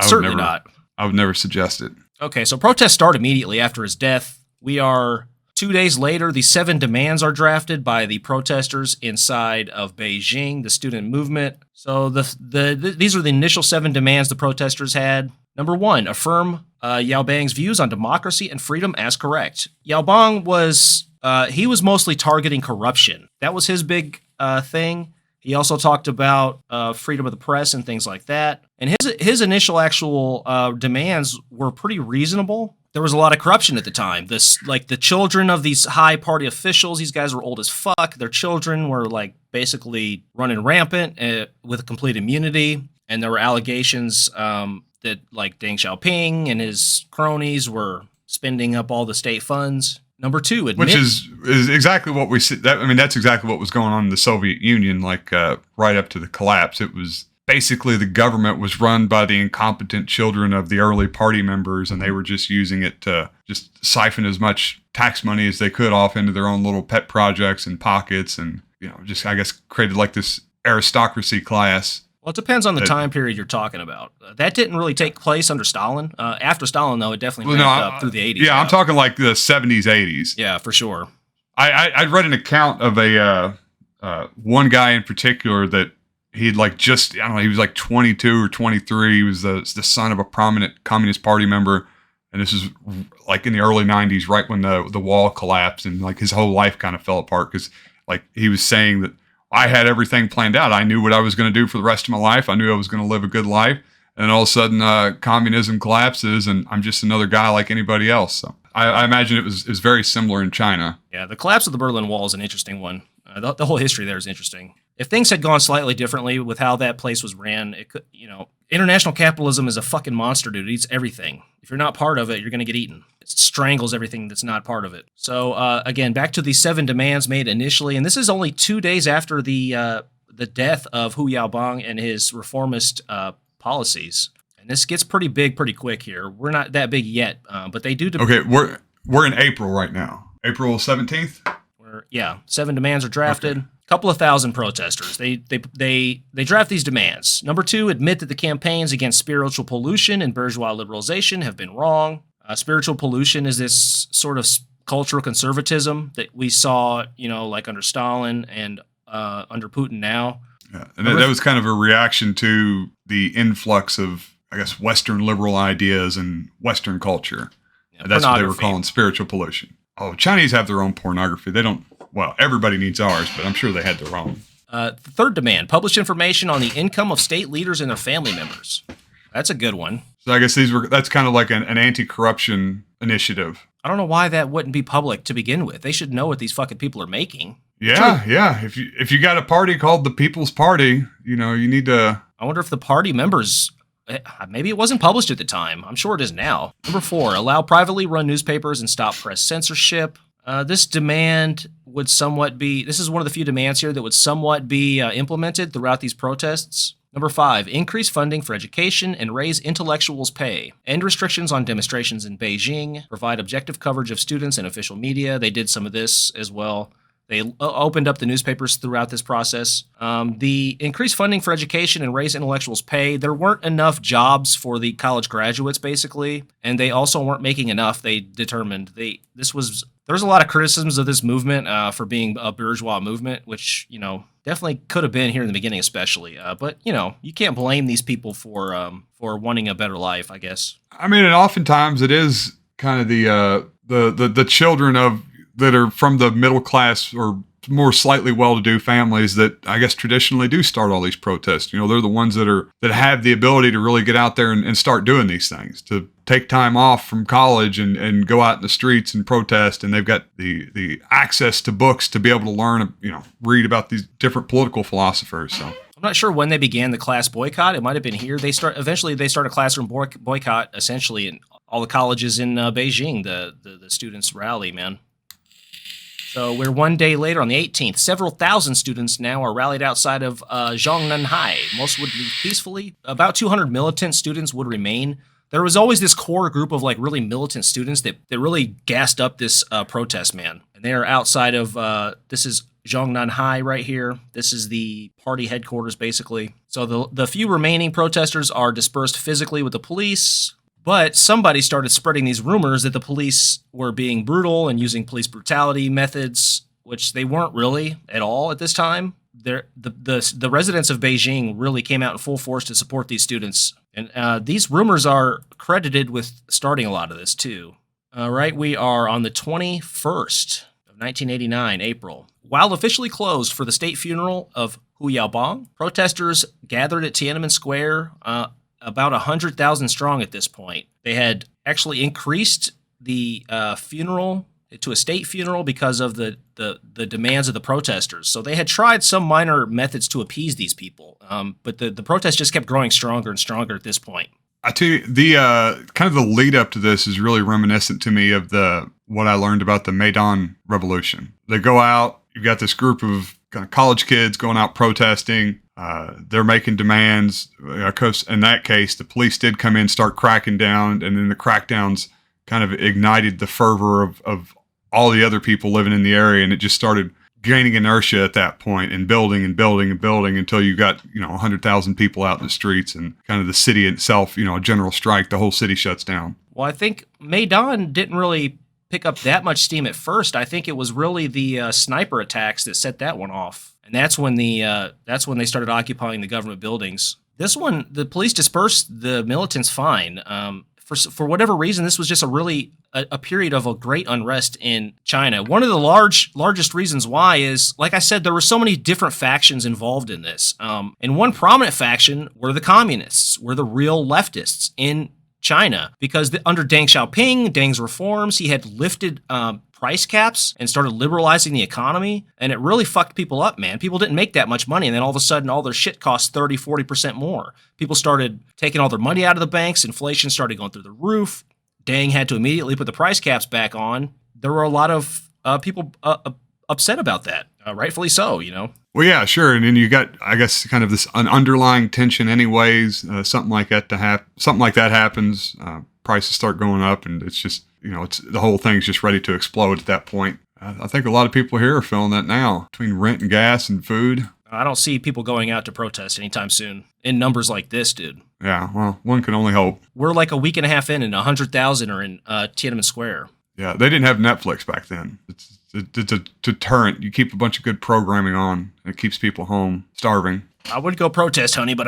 Certainly not. I would never suggest it. Okay, so protests start immediately after his death. We are 2 days later. The 7 demands are drafted by the protesters inside of Beijing, the student movement. So these are the initial 7 demands the protesters had. Number 1, affirm Yaobang's views on democracy and freedom as correct. Yaobang was mostly targeting corruption. That was his big thing. He also talked about freedom of the press and things like that. And his initial actual demands were pretty reasonable. There was a lot of corruption at the time. The children of these high party officials, these guys were old as fuck. Their children were like basically running rampant with complete immunity. And there were allegations that like Deng Xiaoping and his cronies were spending up all the state funds. Number 2, which is exactly what we see. That's exactly what was going on in the Soviet Union, like right up to the collapse. It was basically the government was run by the incompetent children of the early party members, and they were just using it to just siphon as much tax money as they could off into their own little pet projects and pockets, and just I guess created like this aristocracy class. Well, it depends on the time period you're talking about. That didn't really take place under Stalin. After Stalin, though, it definitely ramped up through the 80s. Yeah, I'm talking like the 70s, 80s. Yeah, for sure. I read an account of a one guy in particular that he'd like just, I don't know, he was like 22 or 23. He was the son of a prominent Communist Party member. And this is like in the early 90s, right when the wall collapsed, and like his whole life kind of fell apart, because like he was saying that I had everything planned out. I knew what I was going to do for the rest of my life. I knew I was going to live a good life. And all of a sudden, communism collapses, and I'm just another guy like anybody else. So I imagine it was very similar in China. Yeah, the collapse of the Berlin Wall is an interesting one. The whole history there is interesting. if things had gone slightly differently with how that place was ran, it could, international capitalism is a fucking monster, dude. It eats everything. If you're not part of it, you're going to get eaten. It strangles everything that's not part of it. So again, back to the 7 demands made initially, and this is only 2 days after the death of Hu Yaobang and his reformist policies. And this gets pretty big pretty quick here. We're not that big yet, but they do. Okay, we're in April right now. April 17th. 7 demands are drafted. Okay. Couple of thousand protesters. They draft these demands. Number 2, admit that the campaigns against spiritual pollution and bourgeois liberalization have been wrong. Spiritual pollution is this sort of cultural conservatism that we saw, like under Stalin and under Putin now. Yeah, and that was kind of a reaction to the influx of, I guess, Western liberal ideas and Western culture. Yeah, that's what they were calling spiritual pollution. Oh, Chinese have their own pornography. They don't. Well, everybody needs ours, but I'm sure they had their own. The 3rd demand, publish information on the income of state leaders and their family members. That's a good one. So I guess that's kind of like an anti-corruption initiative. I don't know why that wouldn't be public to begin with. They should know what these fucking people are making. Yeah, yeah. If you got a party called the People's Party, you need to... I wonder if the party members... Maybe it wasn't published at the time. I'm sure it is now. Number 4, allow privately run newspapers and stop press censorship. This demand would somewhat be... This is one of the few demands here that would somewhat be implemented throughout these protests. Number 5, increase funding for education and raise intellectuals' pay. End restrictions on demonstrations in Beijing. Provide objective coverage of students and official media. They did some of this as well. They opened up the newspapers throughout this process. The increased funding for education and raise intellectuals' pay. There weren't enough jobs for the college graduates, basically, and they also weren't making enough. They determined there was a lot of criticisms of this movement for being a bourgeois movement, which definitely could have been here in the beginning, especially. But you can't blame these people for wanting a better life, I guess. I mean, and oftentimes it is kind of the children of that are from the middle class or more slightly well-to-do families that I guess traditionally do start all these protests. They're the ones that have the ability to really get out there and start doing these things, to take time off from college and go out in the streets and protest. And they've got the access to books to be able to learn, read about these different political philosophers. So I'm not sure when they began the class boycott. It might have been here. Eventually they start a classroom boycott essentially in all the colleges in Beijing. The students rally, man. So we're 1 day later on the 18th. Several thousand students now are rallied outside of Zhongnanhai. Most would leave peacefully. About 200 militant students would remain. There was always this core group of really militant students that really gassed up this protest, man. And they are outside of, this is Zhongnanhai right here. This is the party headquarters, basically. So the few remaining protesters are dispersed physically with the police. But somebody started spreading these rumors that the police were being brutal and using police brutality methods, which they weren't really at all at this time. The residents of Beijing really came out in full force to support these students. And these rumors are credited with starting a lot of this, too. All right, we are on the 21st of 1989, April. While officially closed for the state funeral of Hu Yaobang, protesters gathered at Tiananmen Square, about 100,000 strong at this point. They had actually increased the funeral to a state funeral because of the demands of the protesters. So they had tried some minor methods to appease these people, but the protest just kept growing stronger and stronger at this point. I tell you, the kind of the lead up to this is really reminiscent to me of what I learned about the Maidan Revolution. They go out, you've got this group of kind of college kids going out protesting. They're making demands. Because in that case, the police did come in, start cracking down, and then the crackdowns kind of ignited the fervor of all the other people living in the area, and it just started gaining inertia at that point and building and building and building until you got 100,000 people out in the streets and kind of the city itself, a general strike. The whole city shuts down. Well, I think Maidan didn't really pick up that much steam at first. I think it was really the sniper attacks that set that one off. And that's when they started occupying the government buildings. This one, the police dispersed the militants fine. For whatever reason, this was just a period of a great unrest in China. One of the largest reasons why is, like I said, there were so many different factions involved in this. And one prominent faction were the communists, were the real leftists in China, because under Deng Xiaoping, Deng's reforms, he had lifted price caps and started liberalizing the economy, and it really fucked people up, man. People didn't make that much money, and then all of a sudden all their shit cost 30-40% more. People started taking all their money out of the banks, inflation started going through the roof. Deng had to immediately put the price caps back on. There were a lot of people upset about that, rightfully so, you know. Well, yeah, sure, and then you got, I guess, kind of an underlying tension, anyways. Something like that happens, prices start going up, and it's just, you know, it's the whole thing's just ready to explode at that point. I think a lot of people here are feeling that now, between rent and gas and food. I don't see people going out to protest anytime soon in numbers like this, dude. Yeah, well, one can only hope. We're like a week and a half in, and 100,000 are in Tiananmen Square. Yeah, they didn't have Netflix back then. It's a deterrent. You keep a bunch of good programming on. It keeps people home, starving. I would go protest, honey, but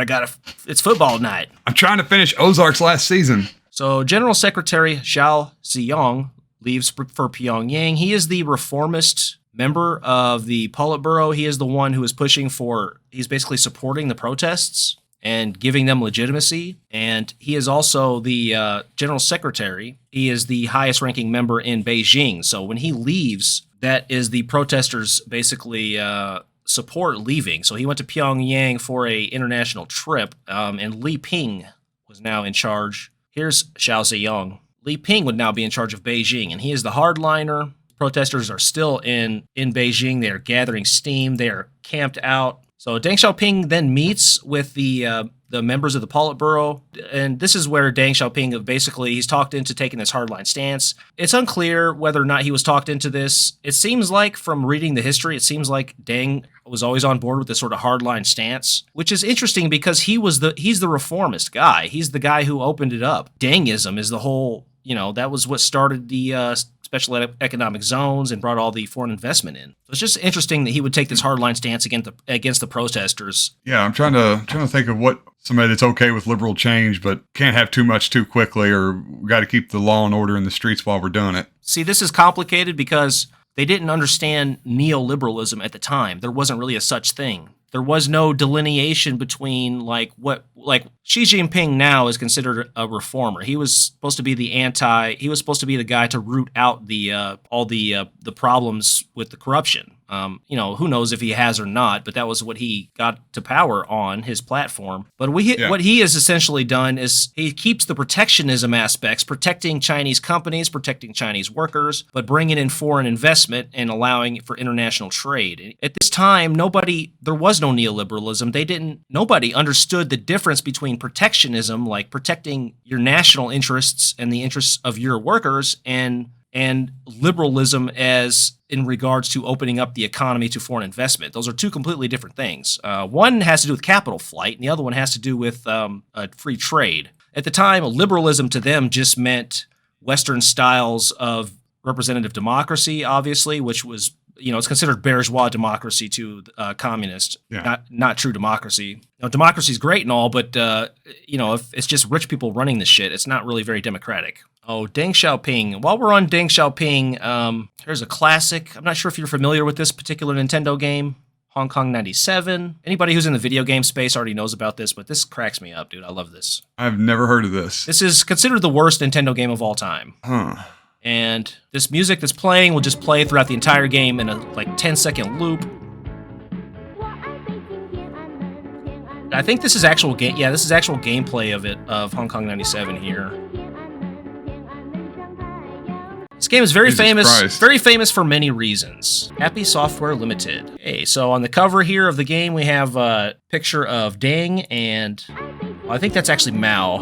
it's football night. I'm trying to finish Ozark's last season. So General Secretary Xiao Ziyang leaves for Pyongyang. He is the reformist member of the Politburo. He is the one who is he's basically supporting the protests and giving them legitimacy. And he is also the general secretary. He is the highest ranking member in Beijing. So when he leaves, that is the protesters basically support leaving. So he went to Pyongyang for a international trip, and Li Ping was now in charge. Here's Xiao Ziyang. Li Ping would now be in charge of Beijing, and he is the hardliner. Protesters are still in Beijing. They are gathering steam. They are camped out. So Deng Xiaoping then meets with the members of the Politburo, and this is where Deng Xiaoping basically, he's talked into taking this hardline stance. It's unclear whether or not he was talked into this. It seems like, from reading the history, it seems like Deng was always on board with this sort of hardline stance, which is interesting because he's the reformist guy. He's the guy who opened it up. Dengism is the whole, you know, that was what started the special economic zones and brought all the foreign investment in. So it's just interesting that he would take this hardline stance against the protesters. Yeah, I'm trying to think of what somebody that's okay with liberal change, but can't have too much too quickly, or we got to keep the law and order in the streets while we're doing it. See, this is complicated because they didn't understand neoliberalism at the time. There wasn't really a such thing. There was no delineation between like Xi Jinping now is considered a reformer. He was supposed to be he was supposed to be the guy to root out all the problems with the corruption. You know, who knows if he has or not, but that was what he got to power on, his platform. But what he has essentially done is he keeps the protectionism aspects, protecting Chinese companies, protecting Chinese workers, but bringing in foreign investment and allowing for international trade. At this time, there was no neoliberalism. Nobody understood the difference between protectionism, like protecting your national interests and the interests of your workers, and liberalism as in regards to opening up the economy to foreign investment. Those are two completely different things. One has to do with capital flight, and the other one has to do with free trade. At the time, liberalism to them just meant Western styles of representative democracy, obviously, which was, you know, it's considered bourgeois democracy to communist, not true democracy. You know, democracy is great and all, but you know, if it's just rich people running the shit, it's not really very democratic. Oh, Deng Xiaoping. While we're on Deng Xiaoping, here's a classic. I'm not sure if you're familiar with this particular Nintendo game, Hong Kong 97. Anybody who's in the video game space already knows about this, but this cracks me up, dude. I love this. I've never heard of this. This is considered the worst Nintendo game of all time. Huh. And this music that's playing will just play throughout the entire game in a 10-second loop. I think this is actual game. Yeah, this is actual gameplay of Hong Kong 97 here. This game is very famous for many reasons. Happy Software Limited. Okay, so on the cover here of the game, we have a picture of Deng and, well, I think that's actually Mao.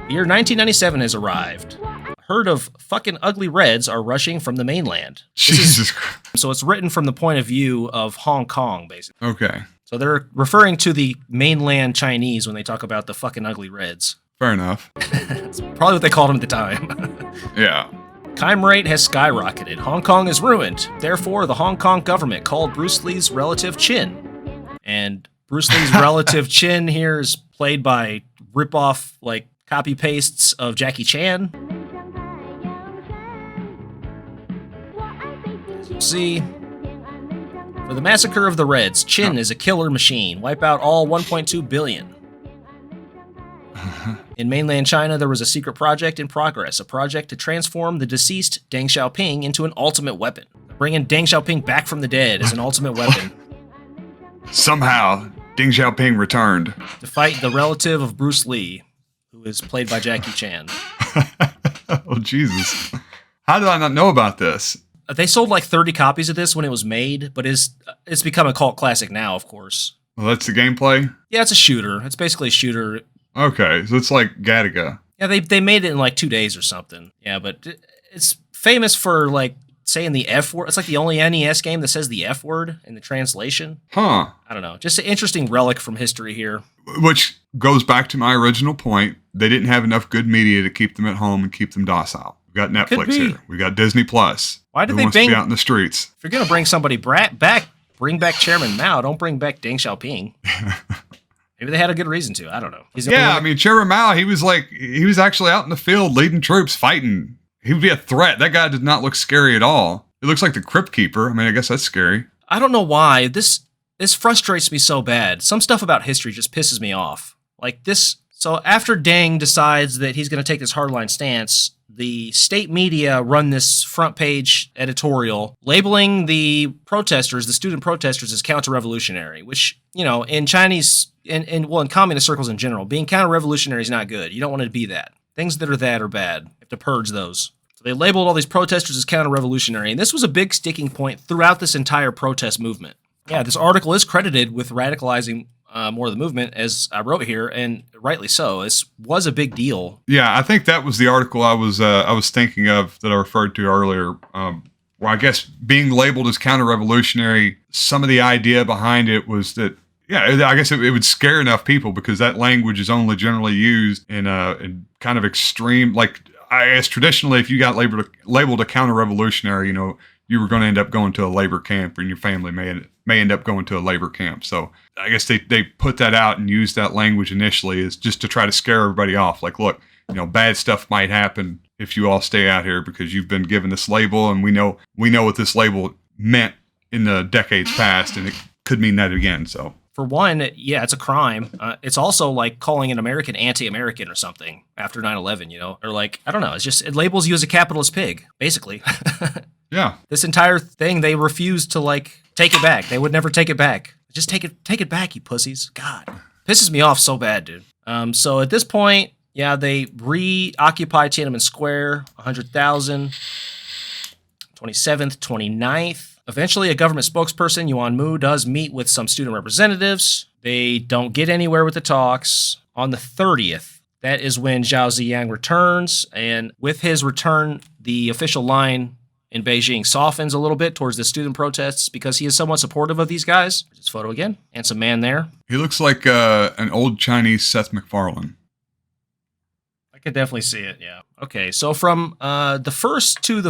The year 1997 has arrived. A herd of fucking ugly reds are rushing from the mainland. Jesus Christ. So it's written from the point of view of Hong Kong, basically. Okay. So they're referring to the mainland Chinese when they talk about the fucking ugly reds. Fair enough. It's probably what they called them at the time. Yeah. Crime rate has skyrocketed. Hong Kong is ruined. Therefore, the Hong Kong government called Bruce Lee's relative Chin. And Bruce Lee's relative Chin here is played by rip-off, copy-pastes of Jackie Chan. As you'll see, for the massacre of the Reds, Chin is a killer machine. Wipe out all 1.2 billion. In mainland China, there was a secret project in progress, a project to transform the deceased Deng Xiaoping into an ultimate weapon. Bringing Deng Xiaoping back from the dead as an ultimate weapon. Somehow, Deng Xiaoping returned. To fight the relative of Bruce Lee, who is played by Jackie Chan. Oh, Jesus. How did I not know about this? They sold like 30 copies of this when it was made, but it's become a cult classic now, of course. Well, that's the gameplay? Yeah, it's a shooter. It's basically a shooter. Okay, so it's like Gattaca. Yeah, they made it in like 2 days or something. Yeah, but it's famous for like saying the F word. It's like the only NES game that says the F word in the translation. Huh. I don't know. Just an interesting relic from history here. Which goes back to my original point. They didn't have enough good media to keep them at home and keep them docile. We got Netflix here. We got Disney Plus. Why did Who they wants to be out in the streets? If you're gonna bring somebody back, bring back Chairman Mao. Don't bring back Deng Xiaoping. Maybe they had a good reason to. I don't know. I mean, Chairman Mao, he was actually out in the field leading troops, fighting. He would be a threat. That guy did not look scary at all. It looks like the Crypt Keeper. I mean, I guess that's scary. I don't know why. This frustrates me so bad. Some stuff about history just pisses me off. Like this. So after Deng decides that he's going to take this hardline stance, the state media run this front page editorial labeling the protesters, the student protesters, as counter-revolutionary, which, you know, in Chinese, in communist circles in general, being counter-revolutionary is not good. You don't want to be that. Things that are bad. You have to purge those. So they labeled all these protesters as counter-revolutionary, and this was a big sticking point throughout this entire protest movement. Yeah, this article is credited with radicalizing more of the movement, as I wrote here, and rightly so. This was a big deal. Yeah, I think that was the article I was thinking of that I referred to earlier. Where I guess being labeled as counter-revolutionary, some of the idea behind it was that, yeah, I guess it would scare enough people because that language is only generally used in kind of extreme, like, I guess traditionally, if you got labeled a counter-revolutionary, you know, you were going to end up going to a labor camp, and your family may end up going to a labor camp. So I guess they put that out and used that language initially is just to try to scare everybody off. Like, look, you know, bad stuff might happen if you all stay out here because you've been given this label, and we know what this label meant in the decades past, and it could mean that again. So. For one, yeah, it's a crime. It's also like calling an American anti-American or something after 9/11, you know? Or like, I don't know. It labels you as a capitalist pig, basically. Yeah. This entire thing, they refused to like take it back. They would never take it back. Just take it back, you pussies. God. Pisses me off so bad, dude. So at this point, yeah, they reoccupy Tiananmen Square, 100,000, 27th, 29th. Eventually, a government spokesperson, Yuan Mu, does meet with some student representatives. They don't get anywhere with the talks. On the 30th, that is when Zhao Ziyang returns, and with his return, the official line in Beijing softens a little bit towards the student protests because he is somewhat supportive of these guys. There's his photo again. Handsome man there. He looks like an old Chinese Seth MacFarlane. I could definitely see it, yeah. Okay, so from the first to the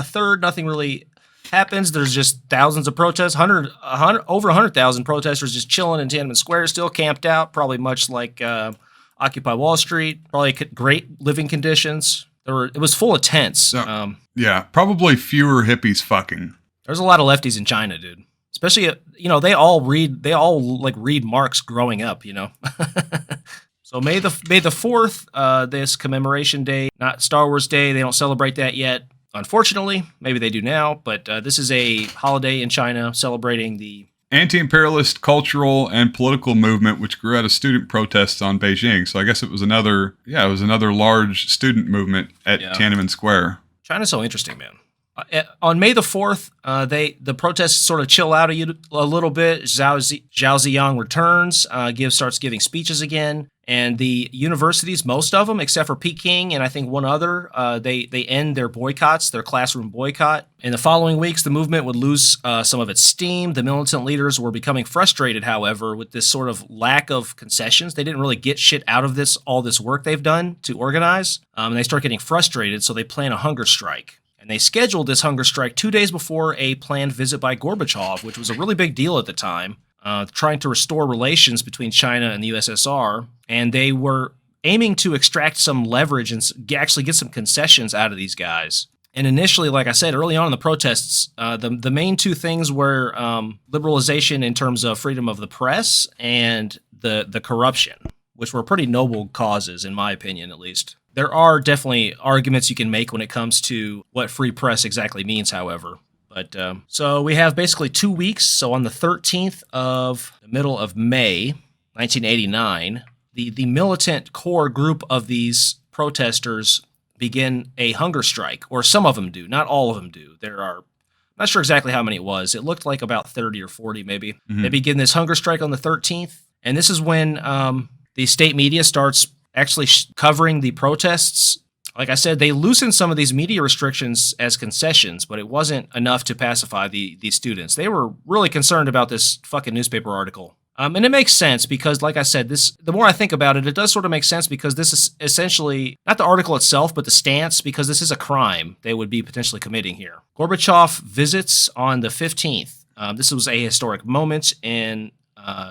third, nothing really happens. There's just thousands of protests, over 100,000 protesters just chilling in Tiananmen Square, still camped out, probably much like Occupy Wall Street. Probably great living conditions. It was full of tents. Yeah, probably fewer hippies fucking. There's a lot of lefties in China, dude. Especially, you know, they all read Marx growing up, you know. So May the 4th, this commemoration day, not Star Wars Day. They don't celebrate that yet. Unfortunately, maybe they do now, but this is a holiday in China celebrating the anti-imperialist cultural and political movement which grew out of student protests on Beijing. So I guess it was another large student movement at Tiananmen Square. China's so interesting, man. On May the 4th, the protests sort of chill out a little bit. Zhao Ziyang returns, starts giving speeches again, and the universities, most of them, except for Peking and I think one other, they end their boycotts, their classroom boycott. In the following weeks, the movement would lose some of its steam. The militant leaders were becoming frustrated, however, with this sort of lack of concessions. They didn't really get shit out of all this work they've done to organize, and they start getting frustrated, so they plan a hunger strike. And they scheduled this hunger strike 2 days before a planned visit by Gorbachev, which was a really big deal at the time, trying to restore relations between China and the USSR. And they were aiming to extract some leverage and actually get some concessions out of these guys. And initially, like I said, early on in the protests, the main two things were liberalization in terms of freedom of the press and the corruption, which were pretty noble causes, in my opinion, at least. There are definitely arguments you can make when it comes to what free press exactly means, however. But so we have basically 2 weeks. So on the 13th of the middle of May, 1989, the militant core group of these protesters begin a hunger strike, or some of them do. Not all of them do. There are, not sure exactly how many it was. It looked like about 30 or 40 maybe. They begin this hunger strike on the 13th. And this is when the state media starts actually covering the protests. Like I said, they loosened some of these media restrictions as concessions, but it wasn't enough to pacify the students. They were really concerned about this fucking newspaper article. And it makes sense because, like I said, the more I think about it, it does sort of make sense because this is essentially, not the article itself, but the stance, because this is a crime they would be potentially committing here. Gorbachev visits on the 15th. This was a historic moment in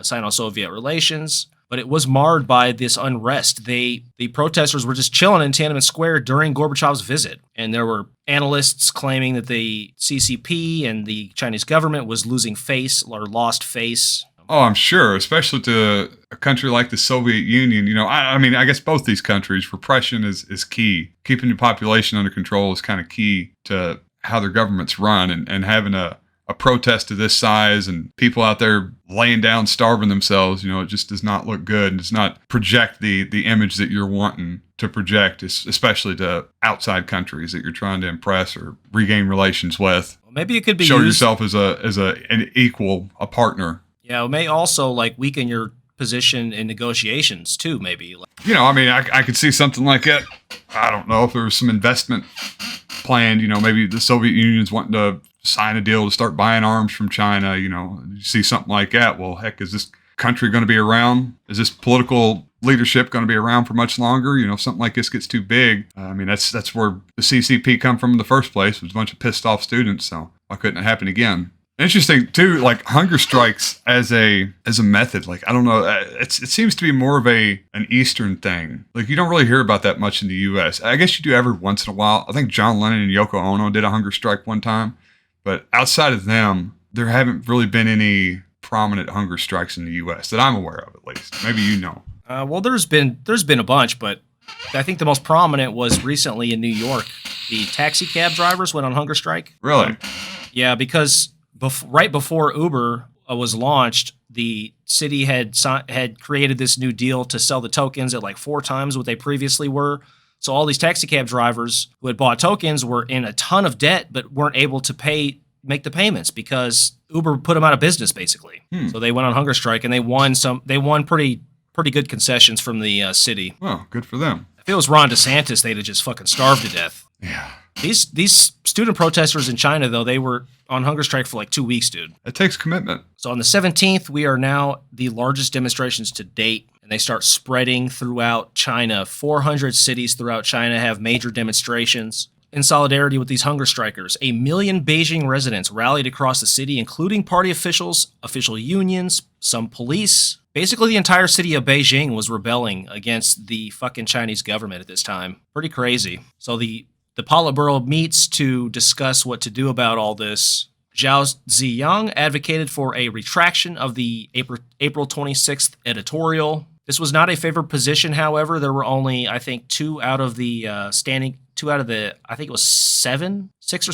Sino-Soviet relations, but it was marred by this unrest. The protesters were just chilling in Tiananmen Square during Gorbachev's visit, and there were analysts claiming that the CCP and the Chinese government was losing face or lost face. Oh, I'm sure, especially to a country like the Soviet Union. You know, I mean, I guess both these countries, repression is key. Keeping the population under control is kind of key to how their governments run, and having a protest of this size and people out there laying down, starving themselves, you know, it just does not look good and does not project the image that you're wanting to project, especially to outside countries that you're trying to impress or regain relations with. Well, maybe it could be show yourself as an equal, a partner. Yeah, it may also like weaken your position in negotiations too, maybe. You know, I mean, I could see something like that. I don't know if there was some investment planned, you know, maybe the Soviet Union's wanting to sign a deal to start buying arms from China, you know, you see something like that. Well, heck, is this country going to be around? Is this political leadership going to be around for much longer? You know, if something like this gets too big, I mean, that's where the CCP come from in the first place, was a bunch of pissed off students. So why couldn't it happen again? Interesting too, like hunger strikes as a method. Like, I don't know, it seems to be more of an Eastern thing. Like, you don't really hear about that much in the U.S. I guess you do every once in a while. I think John Lennon and Yoko Ono did a hunger strike one time, but outside of them, there haven't really been any prominent hunger strikes in the U.S. that I'm aware of, at least. Maybe you know. Well, there's been a bunch, but I think the most prominent was recently in New York. The taxi cab drivers went on hunger strike. Really? Yeah, because right before Uber was launched, the city had created this new deal to sell the tokens at like 4 times what they previously were. So all these taxi cab drivers who had bought tokens were in a ton of debt, but weren't able to make the payments because Uber put them out of business, basically. So they went on hunger strike, and they won pretty good concessions from the city. Well, good for them. If it was Ron DeSantis, they'd have just fucking starved to death. Yeah. These student protesters in China, though, they were on hunger strike for like 2 weeks, dude. It takes commitment. So on the 17th, we are now the largest demonstrations to date, and they start spreading throughout China. 400 cities throughout China have major demonstrations in solidarity with these hunger strikers. 1 million Beijing residents rallied across the city, including party officials, official unions, some police. Basically, the entire city of Beijing was rebelling against the fucking Chinese government at this time. Pretty crazy. So the Politburo meets to discuss what to do about all this. Zhao Ziyang advocated for a retraction of the April 26th editorial. This was not a favored position, however. There were only, I think, 6 or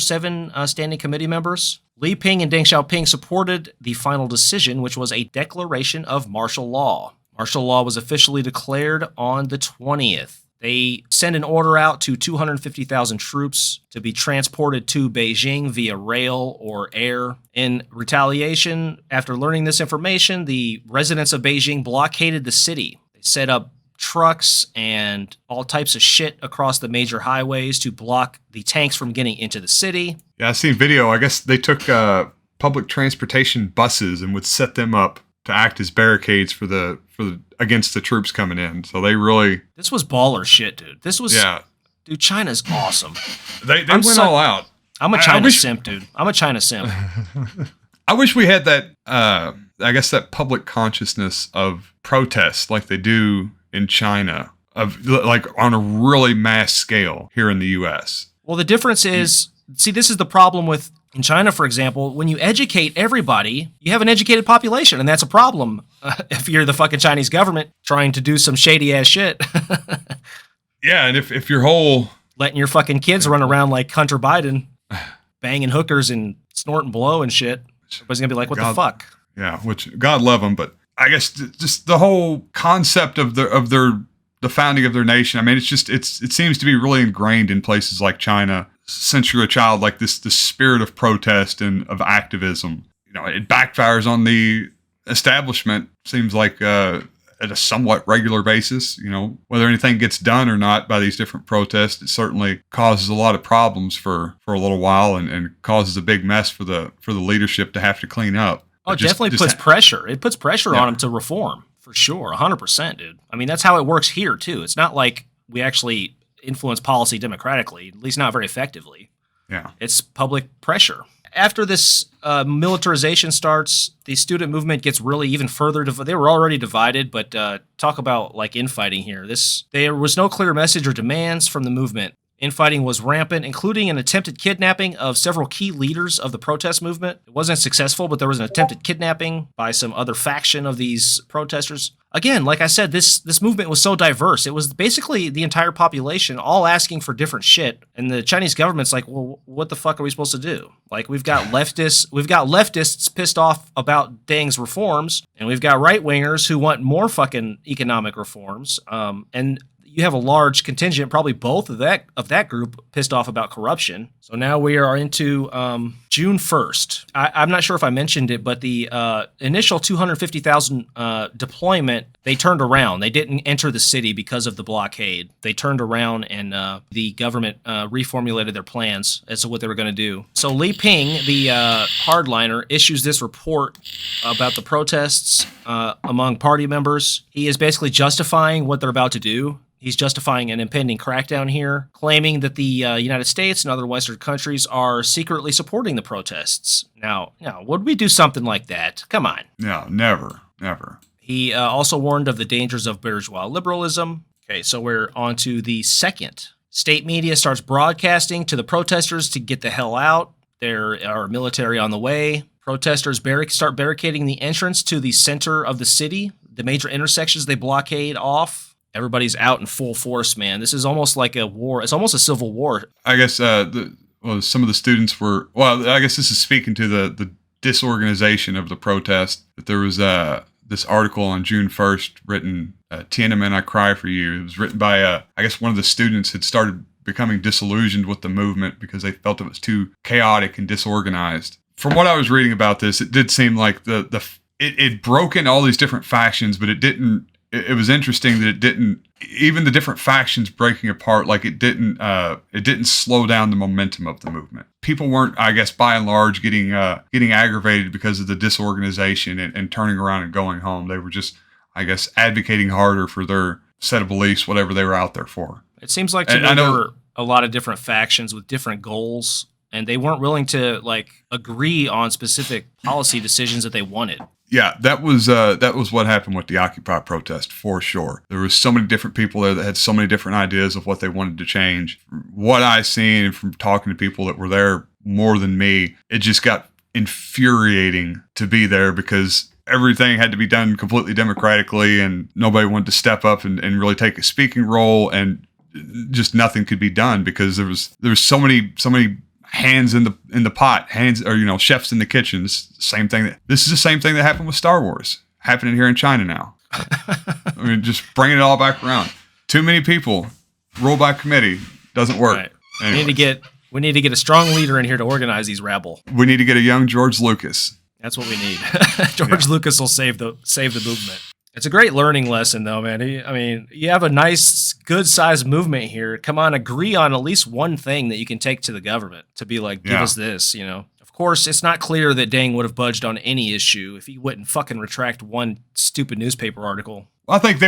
7 standing committee members. Li Ping and Deng Xiaoping supported the final decision, which was a declaration of martial law. Martial law was officially declared on the 20th. They send an order out to 250,000 troops to be transported to Beijing via rail or air. In retaliation, after learning this information, the residents of Beijing blockaded the city. They set up trucks and all types of shit across the major highways to block the tanks from getting into the city. Yeah, I've seen video. I guess they took public transportation buses and would set them up to act as barricades for the against the troops coming in. So they really... This was baller shit, dude. Dude, China's awesome. They went all out. I'm a China simp, dude. I'm a China simp. I wish we had that, I guess that public consciousness of protest like they do in China, of like on a really mass scale here in the U.S. Well, the difference is, see, this is the problem with In China, for example, when you educate everybody, you have an educated population, and that's a problem if you're the fucking Chinese government trying to do some shady ass shit. Yeah, and if your whole letting your fucking kids run around like Hunter Biden, banging hookers and snorting blow and shit, everybody's gonna be like, "What the fuck?" Yeah, which God love them, but I guess just the whole concept of the founding of their nation. I mean, it seems to be really ingrained in places like China. Since you're a child, like this spirit of protest and of activism, it backfires on the establishment. Seems like at a somewhat regular basis. Whether anything gets done or not by these different protests, it certainly causes a lot of problems for a little while and causes a big mess for the leadership to have to clean up. Oh, it definitely puts pressure. It puts pressure on them to reform, for sure, 100%, dude. I mean, that's how it works here, too. It's not like we actually influence policy democratically, at least not very effectively. Yeah. It's public pressure. After this militarization starts, the student movement gets really even further. They were already divided, but talk about like infighting here. There was no clear message or demands from the movement. Infighting was rampant, including an attempted kidnapping of several key leaders of the protest movement. It wasn't successful, but there was an attempted kidnapping by some other faction of these protesters. Again, like I said, this movement was so diverse. It was basically the entire population all asking for different shit. And the Chinese government's like, well, what the fuck are we supposed to do? Like, we've got leftists pissed off about Deng's reforms, and we've got right-wingers who want more fucking economic reforms. And you have a large contingent, probably both of that group, pissed off about corruption. So now we are into June 1st. I'm not sure if I mentioned it, but the initial 250,000 deployment, they turned around. They didn't enter the city because of the blockade. They turned around and the government reformulated their plans as to what they were going to do. So Li Ping, the hardliner, issues this report about the protests among party members. He is basically justifying what they're about to do. He's justifying an impending crackdown here, claiming that the United States and other Western countries are secretly supporting the protests. Now, would we do something like that? Come on. No, never. He also warned of the dangers of bourgeois liberalism. Okay, so we're on to the second. State media starts broadcasting to the protesters to get the hell out. There are military on the way. Protesters start barricading the entrance to the center of the city. The major intersections they blockade off. Everybody's out in full force, man. This is almost like a war. It's almost a civil war. I guess some of the students were. Well, I guess this is speaking to the disorganization of the protest. That there was this article on June 1st written, "Tiananmen, I Cry for You." It was written by I guess one of the students had started becoming disillusioned with the movement because they felt it was too chaotic and disorganized. From what I was reading about this, it did seem like it broke into all these different factions, but it didn't. It was interesting that it didn't, even the different factions breaking apart, like it didn't slow down the momentum of the movement. People weren't, I guess, by and large, getting aggravated because of the disorganization and turning around and going home. They were just, I guess, advocating harder for their set of beliefs, whatever they were out there for. It seems like there were a lot of different factions with different goals, and they weren't willing to like agree on specific policy decisions that they wanted. Yeah, that was what happened with the Occupy protest, for sure. There was so many different people there that had so many different ideas of what they wanted to change. From what I've seen and from talking to people that were there more than me, it just got infuriating to be there because everything had to be done completely democratically and nobody wanted to step up and really take a speaking role, and just nothing could be done because there was so many hands in the pot, chefs in the kitchen. This is the same thing that happened with Star Wars happening here in China now. I mean, just bringing it all back around. Too many people, rule by committee, doesn't work. Right. We need to get a strong leader in here to organize these rabble. We need to get a young George Lucas. That's what we need. George Lucas will save the movement. It's a great learning lesson, though, man. I mean, you have a nice, good-sized movement here. Come on, agree on at least one thing that you can take to the government to be like, give us this, Of course, it's not clear that Deng would have budged on any issue if he wouldn't fucking retract one stupid newspaper article. Well, I think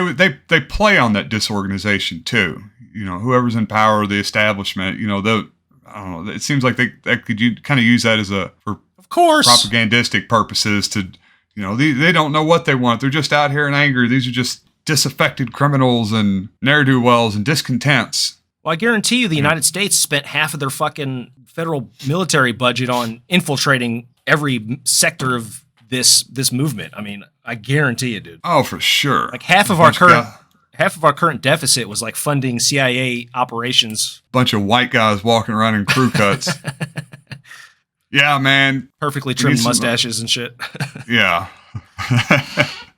they play on that disorganization, too. Whoever's in power, the establishment, I don't know. It seems like they could kind of use that for propagandistic purposes to... they don't know what they want. They're just out here in anger. These are just disaffected criminals and ne'er-do-wells and discontents. Well, I guarantee you the United States spent half of their fucking federal military budget on infiltrating every sector of this movement. I mean, I guarantee it, dude. Oh, for sure. Like half of our current deficit was like funding CIA operations. Bunch of white guys walking around in crew cuts. Yeah, man. Perfectly trimmed mustaches and shit. Yeah.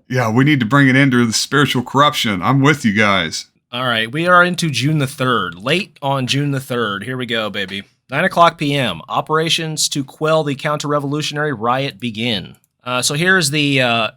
Yeah, we need to bring an end to the spiritual corruption. I'm with you guys. All right, we are into June the 3rd. Late on June the 3rd. Here we go, baby. 9 o'clock p.m. Operations to quell the counter-revolutionary riot begin. So here's the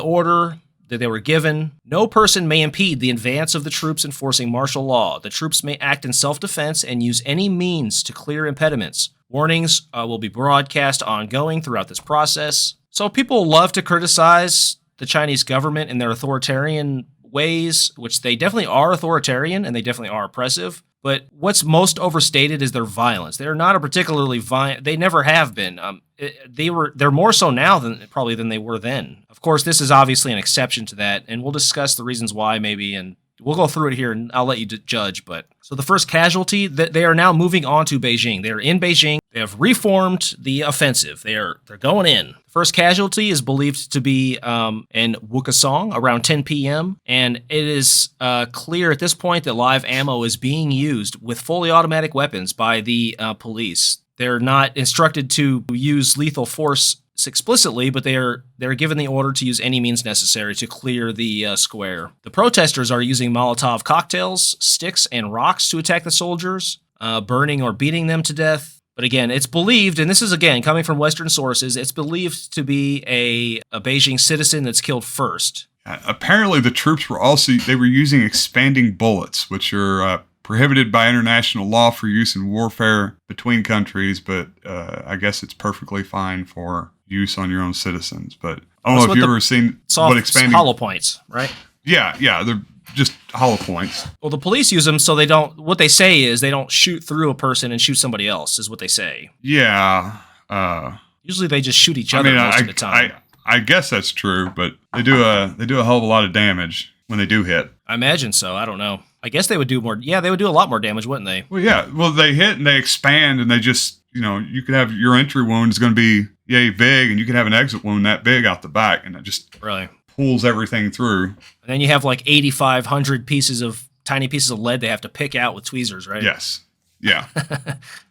order that they were given. No person may impede the advance of the troops enforcing martial law. The troops may act in self-defense and use any means to clear impediments. Warnings will be broadcast ongoing throughout this process. So people love to criticize the Chinese government and their authoritarian ways, which they definitely are authoritarian and they definitely are oppressive. But what's most overstated is their violence. They're not a particularly violent. They never have been. They're more so now than they were then. Of course, this is obviously an exception to that, and we'll discuss the reasons why maybe, and we'll go through it here, and I'll let you judge. But so the first casualty, they are now moving on to Beijing. They are in Beijing. They have reformed the offensive. They're going in. The first casualty is believed to be in Wukesong around 10 p.m. And it is clear at this point that live ammo is being used with fully automatic weapons by the police. They're not instructed to use lethal force explicitly, but they're given the order to use any means necessary to clear the square. The protesters are using Molotov cocktails, sticks, and rocks to attack the soldiers, burning or beating them to death. But again, it's believed, and this is again coming from Western sources, it's believed to be a Beijing citizen that's killed first. Apparently, the troops were using expanding bullets, which are prohibited by international law for use in warfare between countries, but I guess it's perfectly fine for use on your own citizens. But I don't know if you've ever seen what expanding hollow points, right? Yeah, they're just hollow points. Well, the police use them so they don't. What they say is they don't shoot through a person and shoot somebody else. Is what they say. Yeah. Usually they just shoot each other most of the time. I guess that's true, but they do a hell of a lot of damage when they do hit. I imagine so. I don't know. I guess they would do more. Yeah, they would do a lot more damage, wouldn't they? Well, yeah. Well, they hit and they expand, and they just, you could have your entry wound is going to be yay big, and you can have an exit wound that big out the back, and it just really pulls everything through. And then you have like 8,500 tiny pieces of lead they have to pick out with tweezers, right? Yes. Yeah.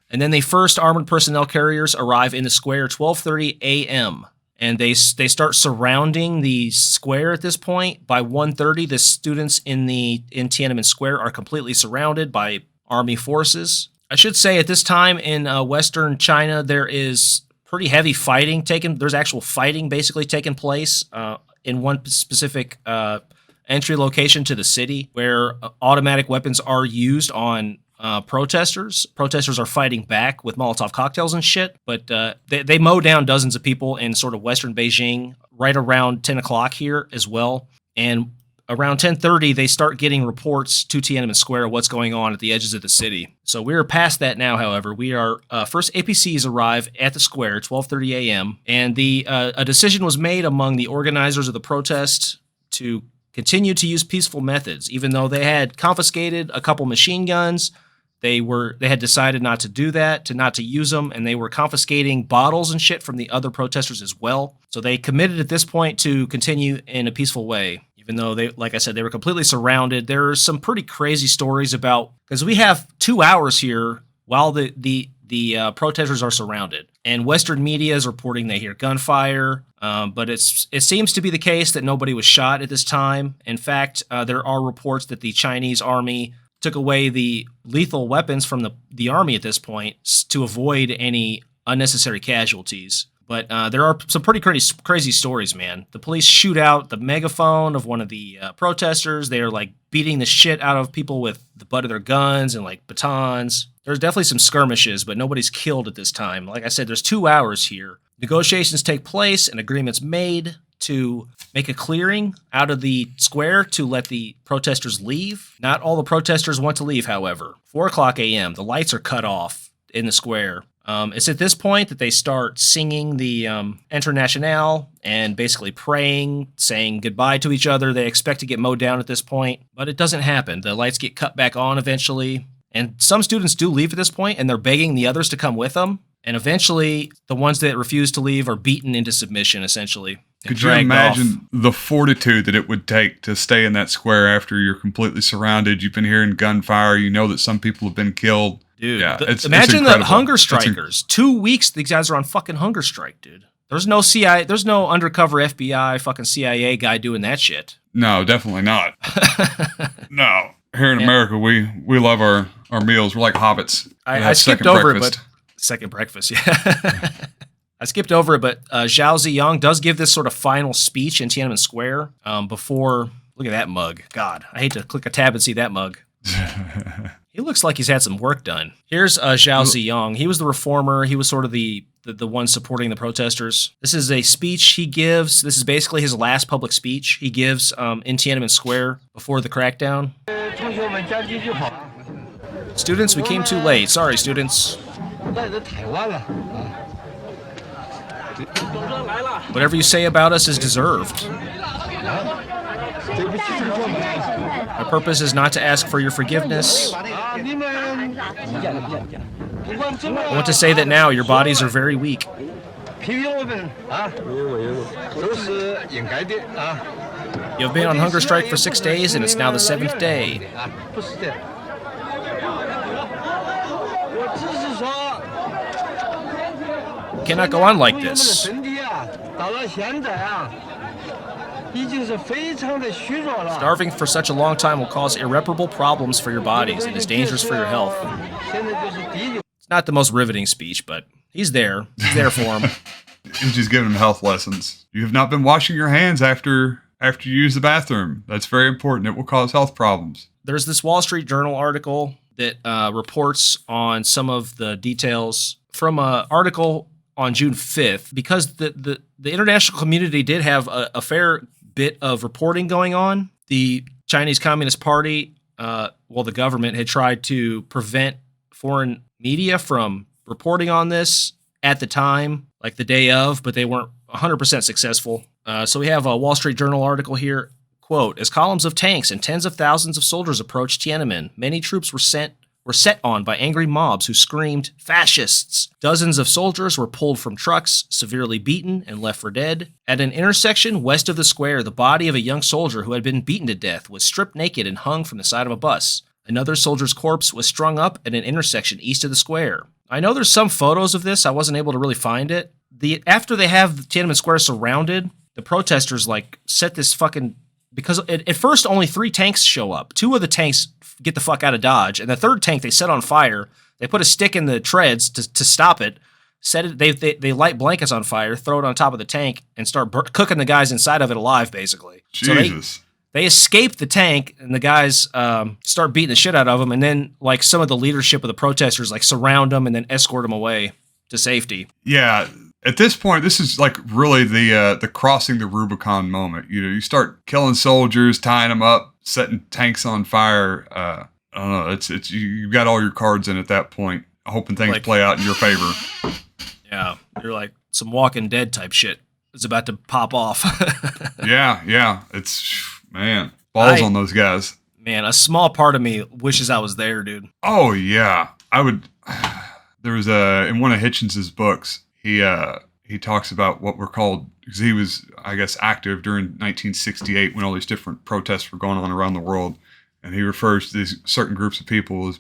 And then the first armored personnel carriers arrive in the square 12:30 a.m. And they start surrounding the square at this point. By 1:30, the students in Tiananmen Square are completely surrounded by army forces. I should say at this time in Western China, there is pretty heavy fighting there's actual fighting basically taking place in one specific entry location to the city where automatic weapons are used on protesters. Protesters are fighting back with Molotov cocktails and shit, but they mow down dozens of people in sort of Western Beijing right around 10 o'clock here as well. And around 10:30, they start getting reports to Tiananmen Square what's going on at the edges of the city. So we're past that now, however. We are first APCs arrive at the square, 12:30 a.m., and a decision was made among the organizers of the protest to continue to use peaceful methods, even though they had confiscated a couple machine guns. They had decided not to do that, not to use them, and they were confiscating bottles and shit from the other protesters as well. So they committed at this point to continue in a peaceful way, even though like I said, they were completely surrounded. There are some pretty crazy stories because we have 2 hours here while the protesters are surrounded, and Western media is reporting they hear gunfire. But it seems to be the case that nobody was shot at this time. In fact, there are reports that the Chinese army took away the lethal weapons from the army at this point to avoid any unnecessary casualties. But there are some pretty crazy stories, man. The police shoot out the megaphone of one of the protesters. They are like beating the shit out of people with the butt of their guns and like batons. There's definitely some skirmishes, but nobody's killed at this time. Like I said, there's 2 hours here. Negotiations take place and agreements made to make a clearing out of the square to let the protesters leave. Not all the protesters want to leave, however. 4 o'clock a.m., the lights are cut off in the square. It's at this point that they start singing the Internationale and basically praying, saying goodbye to each other. They expect to get mowed down at this point, but it doesn't happen. The lights get cut back on eventually. And some students do leave at this point, and they're begging the others to come with them. And eventually, the ones that refuse to leave are beaten into submission, essentially. Could you imagine the fortitude that it would take to stay in that square after you're completely surrounded? You've been hearing gunfire. You know that some people have been killed. Dude, yeah, imagine the hunger strikers. 2 weeks, these guys are on fucking hunger strike, dude. There's no CIA, there's no undercover FBI, fucking CIA guy doing that shit. No, definitely not. No. Here in America, we love our meals. We're like hobbits. I skipped over it, but second breakfast, yeah. I skipped over it, but Zhao Ziyang does give this sort of final speech in Tiananmen Square before. Look at that mug. God, I hate to click a tab and see that mug. He looks like he's had some work done. Here's Zhao Ziyang. He was the reformer. He was sort of the one supporting the protesters. This is a speech he gives. This is basically his last public speech he gives in Tiananmen Square before the crackdown. Students, we came too late. Sorry, students. Whatever you say about us is deserved. My purpose is not to ask for your forgiveness. I want to say that now your bodies are very weak. You have been on hunger strike for 6 days, and it's now the 7th day. We cannot go on like this. Starving for such a long time will cause irreparable problems for your bodies and is dangerous for your health. It's not the most riveting speech, but he's there. He's there for him. He's just giving him health lessons. You have not been washing your hands after you use the bathroom. That's very important. It will cause health problems. There's this Wall Street Journal article that reports on some of the details from an article on June 5th, because the international community did have a fair bit of reporting going on. The Chinese Communist Party, the government had tried to prevent foreign media from reporting on this at the time, like the day of, but they weren't 100% successful. So we have a Wall Street Journal article here. Quote, as columns of tanks and tens of thousands of soldiers approached Tiananmen, many troops were set on by angry mobs who screamed, fascists! Dozens of soldiers were pulled from trucks, severely beaten, and left for dead. At an intersection west of the square, the body of a young soldier who had been beaten to death was stripped naked and hung from the side of a bus. Another soldier's corpse was strung up at an intersection east of the square. I know there's some photos of this. I wasn't able to really find it. After they have Tiananmen Square surrounded, the protesters set this fucking... Because at first only 3 tanks show up. 2 of the tanks get the fuck out of Dodge, and the 3rd tank they set on fire. They put a stick in the treads to stop it. Set it. They light blankets on fire, throw it on top of the tank, and start cooking the guys inside of it alive, basically. Jesus. So they escape the tank, and the guys start beating the shit out of them, and then some of the leadership of the protesters surround them and then escort them away to safety. Yeah. At this point, this is really the crossing the Rubicon moment. You start killing soldiers, tying them up, setting tanks on fire. I don't know. It's you've got all your cards in at that point, hoping things play out in your favor. Yeah, you're like some Walking Dead type shit. It's about to pop off. Yeah. It's balls on those guys. Man, a small part of me wishes I was there, dude. Oh yeah, I would. There was in one of Hitchens's books. He talks about what were called, because he was, I guess, active during 1968 when all these different protests were going on around the world. And he refers to these certain groups of people as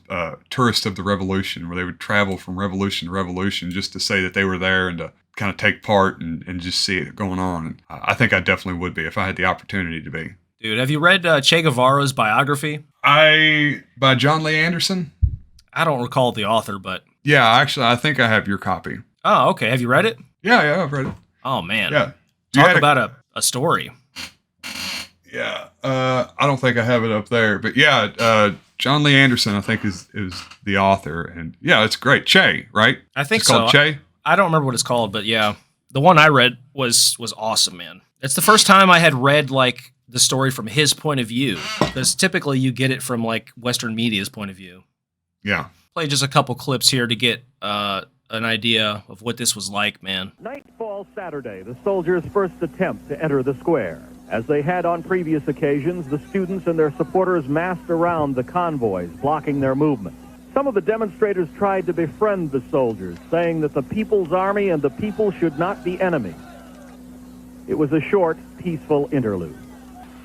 tourists of the revolution, where they would travel from revolution to revolution just to say that they were there and to kind of take part and just see it going on. And I think I definitely would be if I had the opportunity to be. Dude, have you read Che Guevara's biography? By John Lee Anderson? I don't recall the author, but... Yeah, actually, I think I have your copy. Oh, okay. Have you read it? Yeah, I've read it. Oh, man. Yeah. Talk about a story. Yeah. I don't think I have it up there. But yeah, John Lee Anderson, I think, is the author. And yeah, it's great. Che, right? I think it's called Che? I don't remember what it's called, but yeah. The one I read was awesome, man. It's the first time I had read, the story from his point of view. Because typically you get it from, Western media's point of view. Yeah. Play just a couple clips here to get... an idea of what this was like, man. Nightfall Saturday, the soldiers' first attempt to enter the square. As they had on previous occasions, the students and their supporters massed around the convoys, blocking their movement. Some of the demonstrators tried to befriend the soldiers, saying that the People's Army and the people should not be enemies. It was a short, peaceful interlude.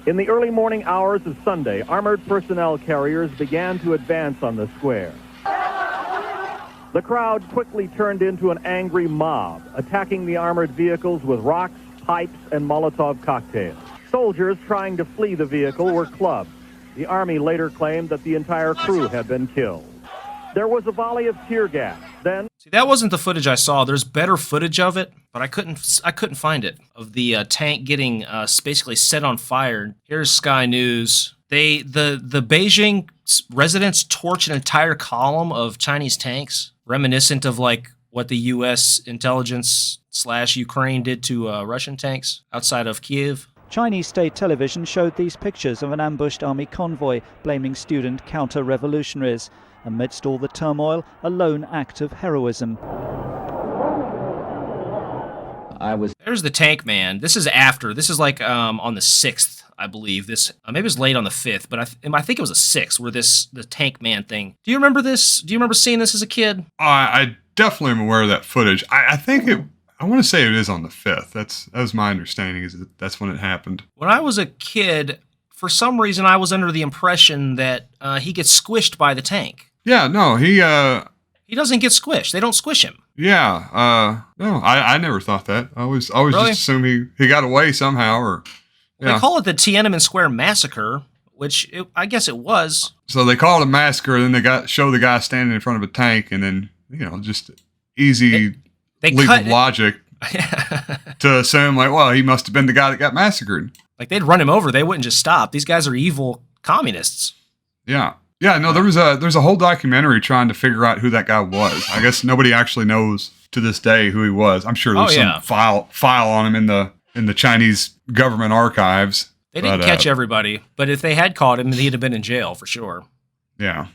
In the early morning hours of Sunday, armored personnel carriers began to advance on the square. The crowd quickly turned into an angry mob, attacking the armored vehicles with rocks, pipes, and Molotov cocktails. Soldiers trying to flee the vehicle were clubbed. The Army later claimed that the entire crew had been killed. There was a volley of tear gas. Then, See, that wasn't the footage I saw. There's better footage of it, but I couldn't find it, of the tank getting basically set on fire. Here's Sky News. The Beijing residents torched an entire column of Chinese tanks, reminiscent of like what the U.S. intelligence / Ukraine did to Russian tanks outside of Kiev. Chinese state television showed these pictures of an ambushed army convoy blaming student counter-revolutionaries. Amidst all the turmoil, a lone act of heroism. There's the tank man. This is after. This is like on the 6th, I believe. This maybe it was late on the 5th, but I think it was the 6th where the tank man thing. Do you remember this? Do you remember seeing this as a kid? I definitely am aware of that footage. I think it. I want to say it is on the 5th. That was my understanding. Is that that's when it happened. When I was a kid, for some reason, I was under the impression that he gets squished by the tank. Yeah, no, he doesn't get squished. They don't squish him. Yeah, no, I never thought that. I always Really? just assumed he got away somehow, or yeah. They call it the Tiananmen Square Massacre, which I guess it was. So they call it a massacre, then they show the guy standing in front of a tank, and then just easy They leap cut of logic to assume like, well, he must have been the guy that got massacred. Like they'd run him over. They wouldn't just stop. These guys are evil communists. Yeah. Yeah, no, there's a whole documentary trying to figure out who that guy was. I guess nobody actually knows to this day who he was. I'm sure there's some file on him in the Chinese government archives. They didn't catch everybody, but if they had caught him, he'd have been in jail for sure. Yeah.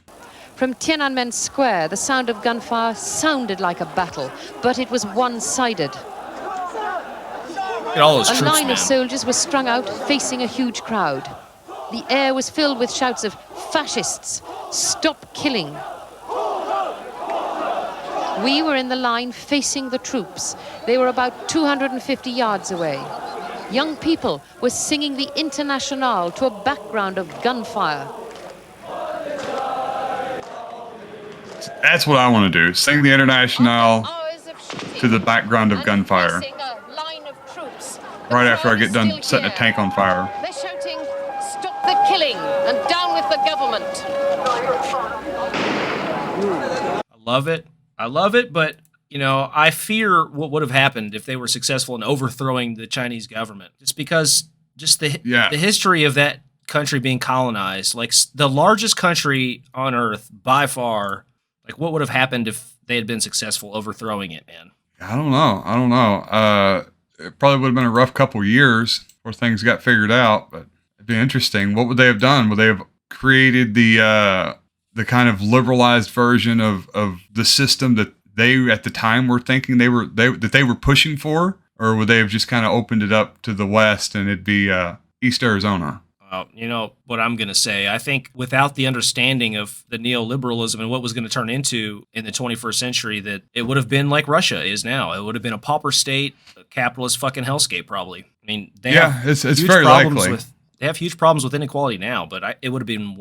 From Tiananmen Square, the sound of gunfire sounded like a battle, but it was one-sided. Look at all those troops, A line man. of soldiers was strung out, facing a huge crowd. The air was filled with shouts of "Fascists! Stop killing!" We were in the line facing the troops. They were about 250 yards away. Young people were singing the Internationale to a background of gunfire. That's what I want to do. Sing the Internationale to the background of gunfire. Right after I get done setting a tank on fire. They're shouting, "Stop the killing and down with the government." I love it, but I fear what would have happened if they were successful in overthrowing the Chinese government. Just because the history of that country being colonized, like the largest country on earth by far, like what would have happened if they had been successful overthrowing it, man? I don't know. It probably would have been a rough couple years before things got figured out, but it'd be interesting. What would they have done? Would they have created the kind of liberalized version of the system that they at the time were thinking they were pushing for, or would they have just kind of opened it up to the West and it'd be East Arizona? What I'm going to say, I think without the understanding of the neoliberalism and what was going to turn into in the 21st century, that it would have been like Russia is now. It would have been a pauper state, a capitalist fucking hellscape, probably. I mean, it's very likely. They have huge problems with inequality now, but it would have been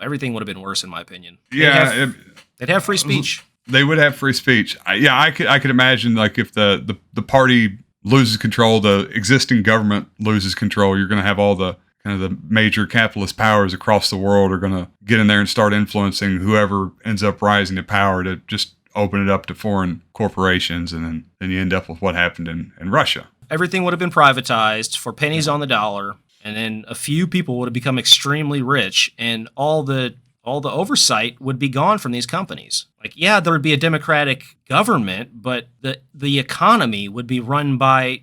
everything would have been worse in my opinion. They'd have free speech. They would have free speech. I could imagine like if the party loses control, the existing government loses control, you're going to have all the kind of the major capitalist powers across the world are going to get in there and start influencing whoever ends up rising to power to just open it up to foreign corporations. And then you end up with what happened in Russia. Everything would have been privatized for pennies on the dollar. And then a few people would have become extremely rich, and all the oversight would be gone from these companies. Like, yeah, there would be a democratic government, but the economy would be run by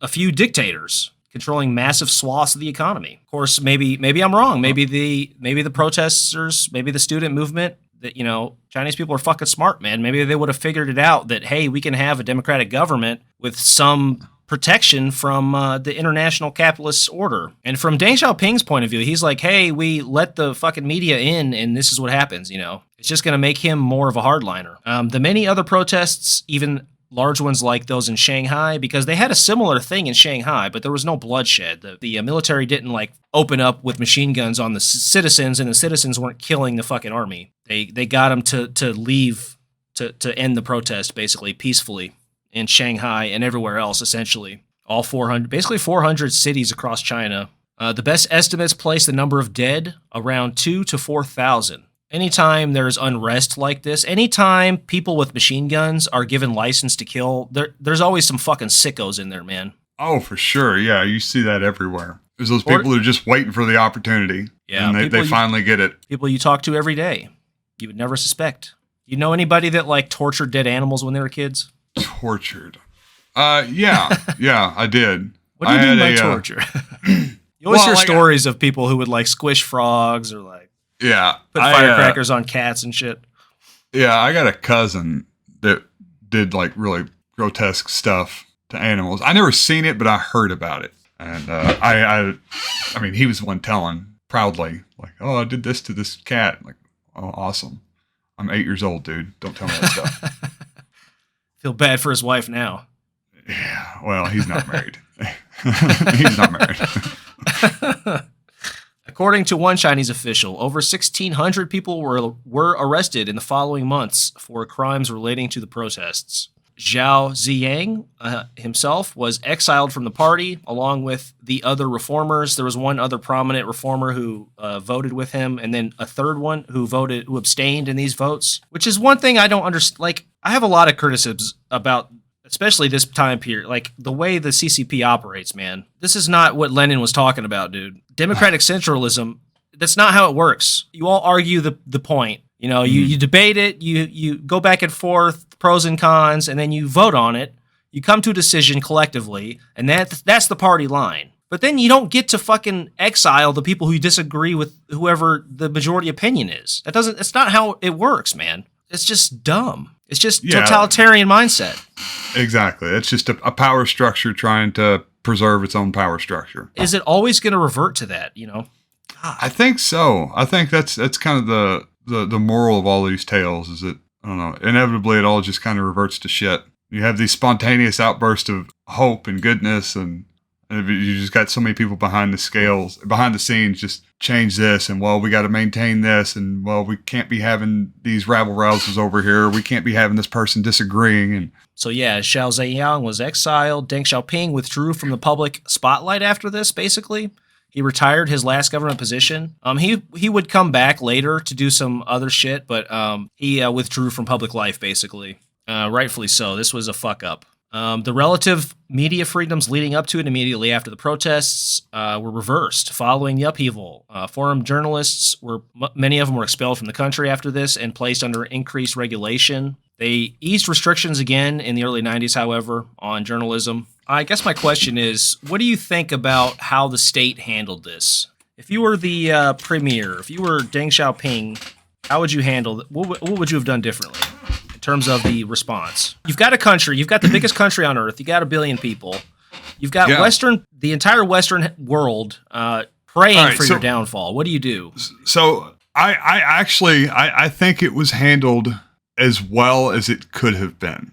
a few dictators controlling massive swaths of the economy. Of course, maybe I'm wrong. Maybe the protesters, maybe the student movement, that Chinese people are fucking smart, man. Maybe they would have figured it out that, hey, we can have a democratic government with some protection from the international capitalist order. And from Deng Xiaoping's point of view, he's like, hey, we let the fucking media in and this is what happens, you know. It's just going to make him more of a hardliner. The many other protests, even large ones like those in Shanghai, because they had a similar thing in Shanghai, but there was no bloodshed. The military didn't like open up with machine guns on the citizens, and the citizens weren't killing the fucking army. They got them to leave to end the protest basically peacefully in Shanghai and everywhere else. Essentially, all 400 cities across China. The best estimates place the number of dead around 2,000 to 4,000. Anytime there's unrest like this, anytime people with machine guns are given license to kill, there's always some fucking sickos in there, man. Oh, for sure. Yeah, you see that everywhere. There's those people who are just waiting for the opportunity. Yeah, and they finally get it. People you talk to every day. You would never suspect. You know anybody that like tortured dead animals when they were kids? Tortured. Yeah, I did. What do you mean by torture? You always hear stories of people who would like squish frogs or like put firecrackers on cats and shit. Yeah, I got a cousin that did like really grotesque stuff to animals. I never seen it, but I heard about it. And I mean, he was the one telling proudly, like, oh, I did this to this cat. Like, oh, awesome. I'm 8 years old, dude. Don't tell me that stuff. Feel bad for his wife now. Yeah, well, he's not married. He's not married. According to one Chinese official, over 1,600 people were arrested in the following months for crimes relating to the protests. Zhao Ziyang himself was exiled from the party along with the other reformers. There was one other prominent reformer who voted with him, and then a third one who abstained in these votes, which is one thing I don't understand. Like, I have a lot of criticisms about, especially this time period, like the way the CCP operates, man. This is not what Lenin was talking about, dude. Democratic centralism, that's not how it works. You all argue the point. You know, you debate it, you go back and forth, pros and cons, and then you vote on it. You come to a decision collectively, and that's the party line. But then you don't get to fucking exile the people who disagree with whoever the majority opinion is. It's not how it works, man. It's just dumb. It's just totalitarian mindset. Exactly. It's just a power structure trying to preserve its own power structure. Is it always going to revert to that, you know? God. I think so. I think that's kind of the moral of all these tales is that, I don't know, inevitably it all just kind of reverts to shit. You have these spontaneous outbursts of hope and goodness, and you just got so many people behind the scenes, just change this, and well, we got to maintain this, and well, we can't be having these rabble-rousers over here, we can't be having this person disagreeing. And so yeah, Zhao Ziyang was exiled. Deng Xiaoping withdrew from the public spotlight after this, basically. He retired his last government position. He would come back later to do some other shit, but he withdrew from public life, basically. Rightfully so. This was a fuck up. The relative media freedoms leading up to it immediately after the protests were reversed following the upheaval. Foreign journalists many of them were expelled from the country after this and placed under increased regulation. They eased restrictions again in the early 90s, however, on journalism. I guess my question is, what do you think about how the state handled this? If you were the premier, if you were Deng Xiaoping, how would you handle it? What would you have done differently in terms of the response? You've got a country, you've got the biggest country on earth, you got 1 billion people, you've got the entire Western world praying for your downfall. What do you do? So I think it was handled as well as it could have been.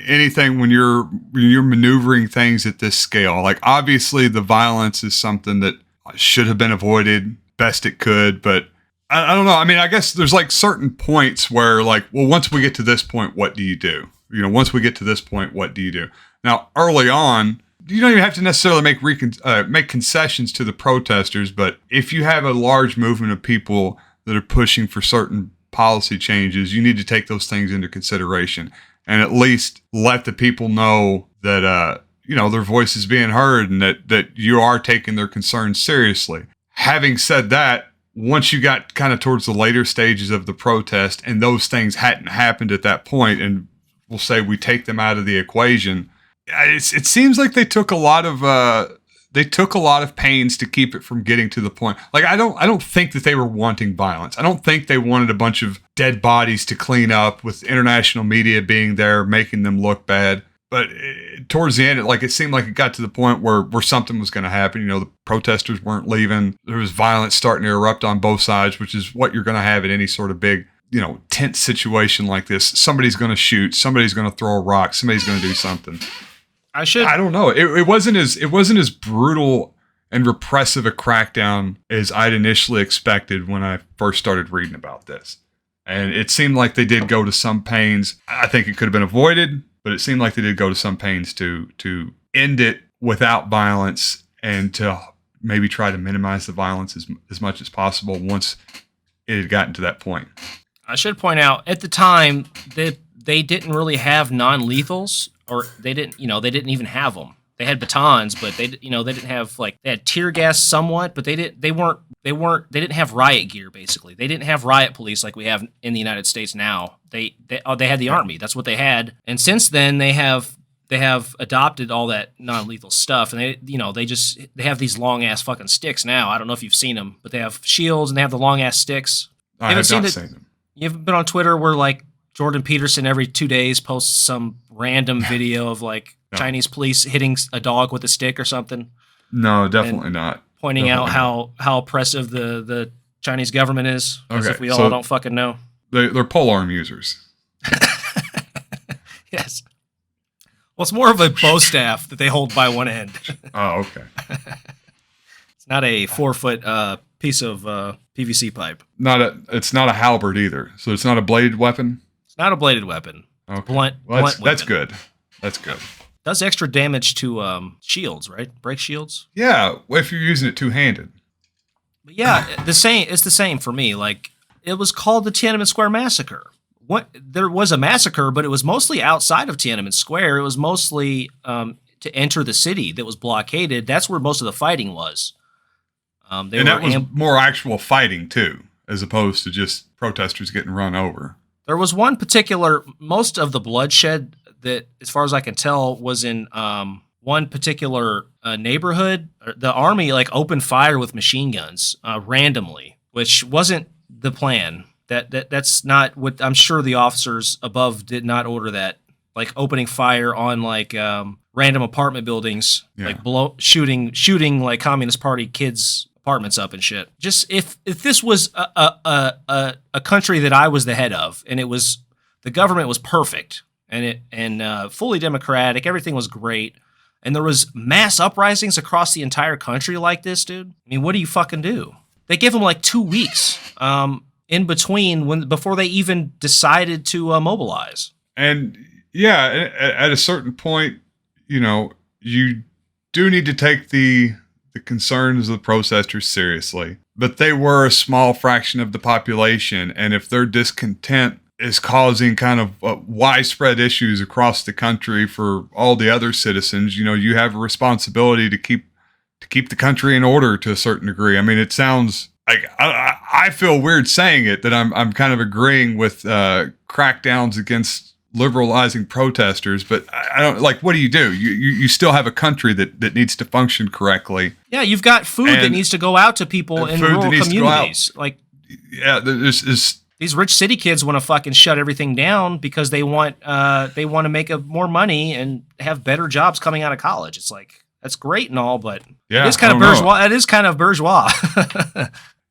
Anything when you're maneuvering things at this scale, like obviously the violence is something that should have been avoided best it could, but I don't know. I mean, I guess there's like certain points where like, well, once we get to this point, what do you do? You know, once we get to this point, what do you do? Now, early on, you don't even have to necessarily make concessions to the protesters, but if you have a large movement of people that are pushing for certain policy changes, you need to take those things into consideration and at least let the people know that, their voice is being heard and that you are taking their concerns seriously. Having said that, once you got kind of towards the later stages of the protest and those things hadn't happened at that point, and we'll say we take them out of the equation, it seems like they took a lot of pains to keep it from getting to the point. Like, I don't think that they were wanting violence. I don't think they wanted a bunch of dead bodies to clean up with international media being there, making them look bad. But towards the end, it seemed like it got to the point where something was going to happen. The protesters weren't leaving. There was violence starting to erupt on both sides, which is what you're going to have in any sort of big, tense situation like this. Somebody's going to shoot. Somebody's going to throw a rock. Somebody's going to do something. I don't know. It wasn't as brutal and repressive a crackdown as I'd initially expected when I first started reading about this. And it seemed like they did go to some pains. I think it could have been avoided, but it seemed like they did go to some pains to end it without violence and to maybe try to minimize the violence as much as possible once it had gotten to that point. I should point out, at the time, that they didn't really have non-lethals, or they didn't even have them. They had batons, but they didn't have, they had tear gas somewhat, but they didn't have riot gear, basically. They didn't have riot police like we have in the United States now. They had the army. That's what they had. And since then they have adopted all that non-lethal stuff, and they have these long ass fucking sticks now. I don't know if you've seen them, but they have shields and they have the long ass sticks. I have not seen them. You haven't been on Twitter where Jordan Peterson every 2 days posts some random video of Chinese police hitting a dog with a stick or something? No, definitely not. Pointing out how oppressive the Chinese government is, as if we all don't fucking know. They're polearm users. Yes. Well, it's more of a bow staff that they hold by one end. Oh, okay. It's not a 4-foot piece of PVC pipe. It's not a halberd either. So it's not a bladed weapon? It's not a bladed weapon. Okay. Blunt that's good. That's good. Does extra damage to shields, right? Break shields? Yeah, if you're using it two-handed. But yeah, it's the same for me. It was called the Tiananmen Square Massacre. There was a massacre, but it was mostly outside of Tiananmen Square. It was mostly to enter the city that was blockaded. That's where most of the fighting was. That was more actual fighting, too, as opposed to just protesters getting run over. There was one particular, most of the bloodshed that, as far as I can tell, was in one particular neighborhood. The army opened fire with machine guns randomly, which wasn't the plan. That's not what I'm sure the officers above did not order that. Opening fire on random apartment buildings, shooting Communist Party kids' apartments up and shit. Just if this was a country that I was the head of, and the government was perfect and fully democratic, everything was great, and there was mass uprisings across the entire country like this, dude. I mean, what do you fucking do? They give them 2 weeks in between before they even decided to mobilize. And yeah, at a certain point, you do need to take the concerns of the protesters seriously. But they were a small fraction of the population, and if their discontent is causing kind of widespread issues across the country for all the other citizens, you have a responsibility to keep the country in order to a certain degree. I mean, it sounds like I feel weird saying it, that I'm kind of agreeing with crackdowns against liberalizing protesters, but I don't what do? You still have a country that needs to function correctly. Yeah, you've got food that needs to go out to people in rural communities. There's these rich city kids want to fucking shut everything down because they want to make more money and have better jobs coming out of college. It's that's great and all, but it is kind of bourgeois. It is kind of bourgeois.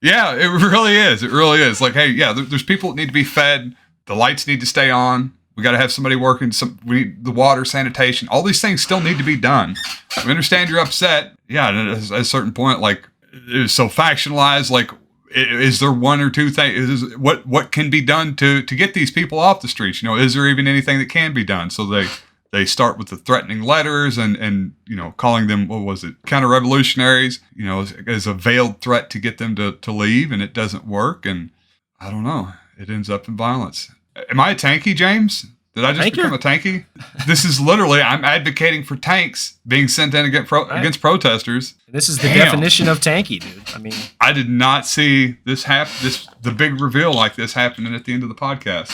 Yeah, it really is. It really is. Hey, there's people that need to be fed. The lights need to stay on. We got to have somebody working. We need the water, sanitation. All these things still need to be done. We understand you're upset. Yeah, and at a certain point, it's so factionalized. Is there one or two things? What can be done to get these people off the streets? Is there even anything that can be done? So they start with the threatening letters and calling them, what was it, counter-revolutionaries, as a veiled threat to get them to leave, and it doesn't work. And I don't know, it ends up in violence. Am I a tanky, James? Did I just become a tanky? This is literally, I'm advocating for tanks being sent in against protesters. This is the definition of tanky, dude. I mean, I did not see this the big reveal like this happening at the end of the podcast.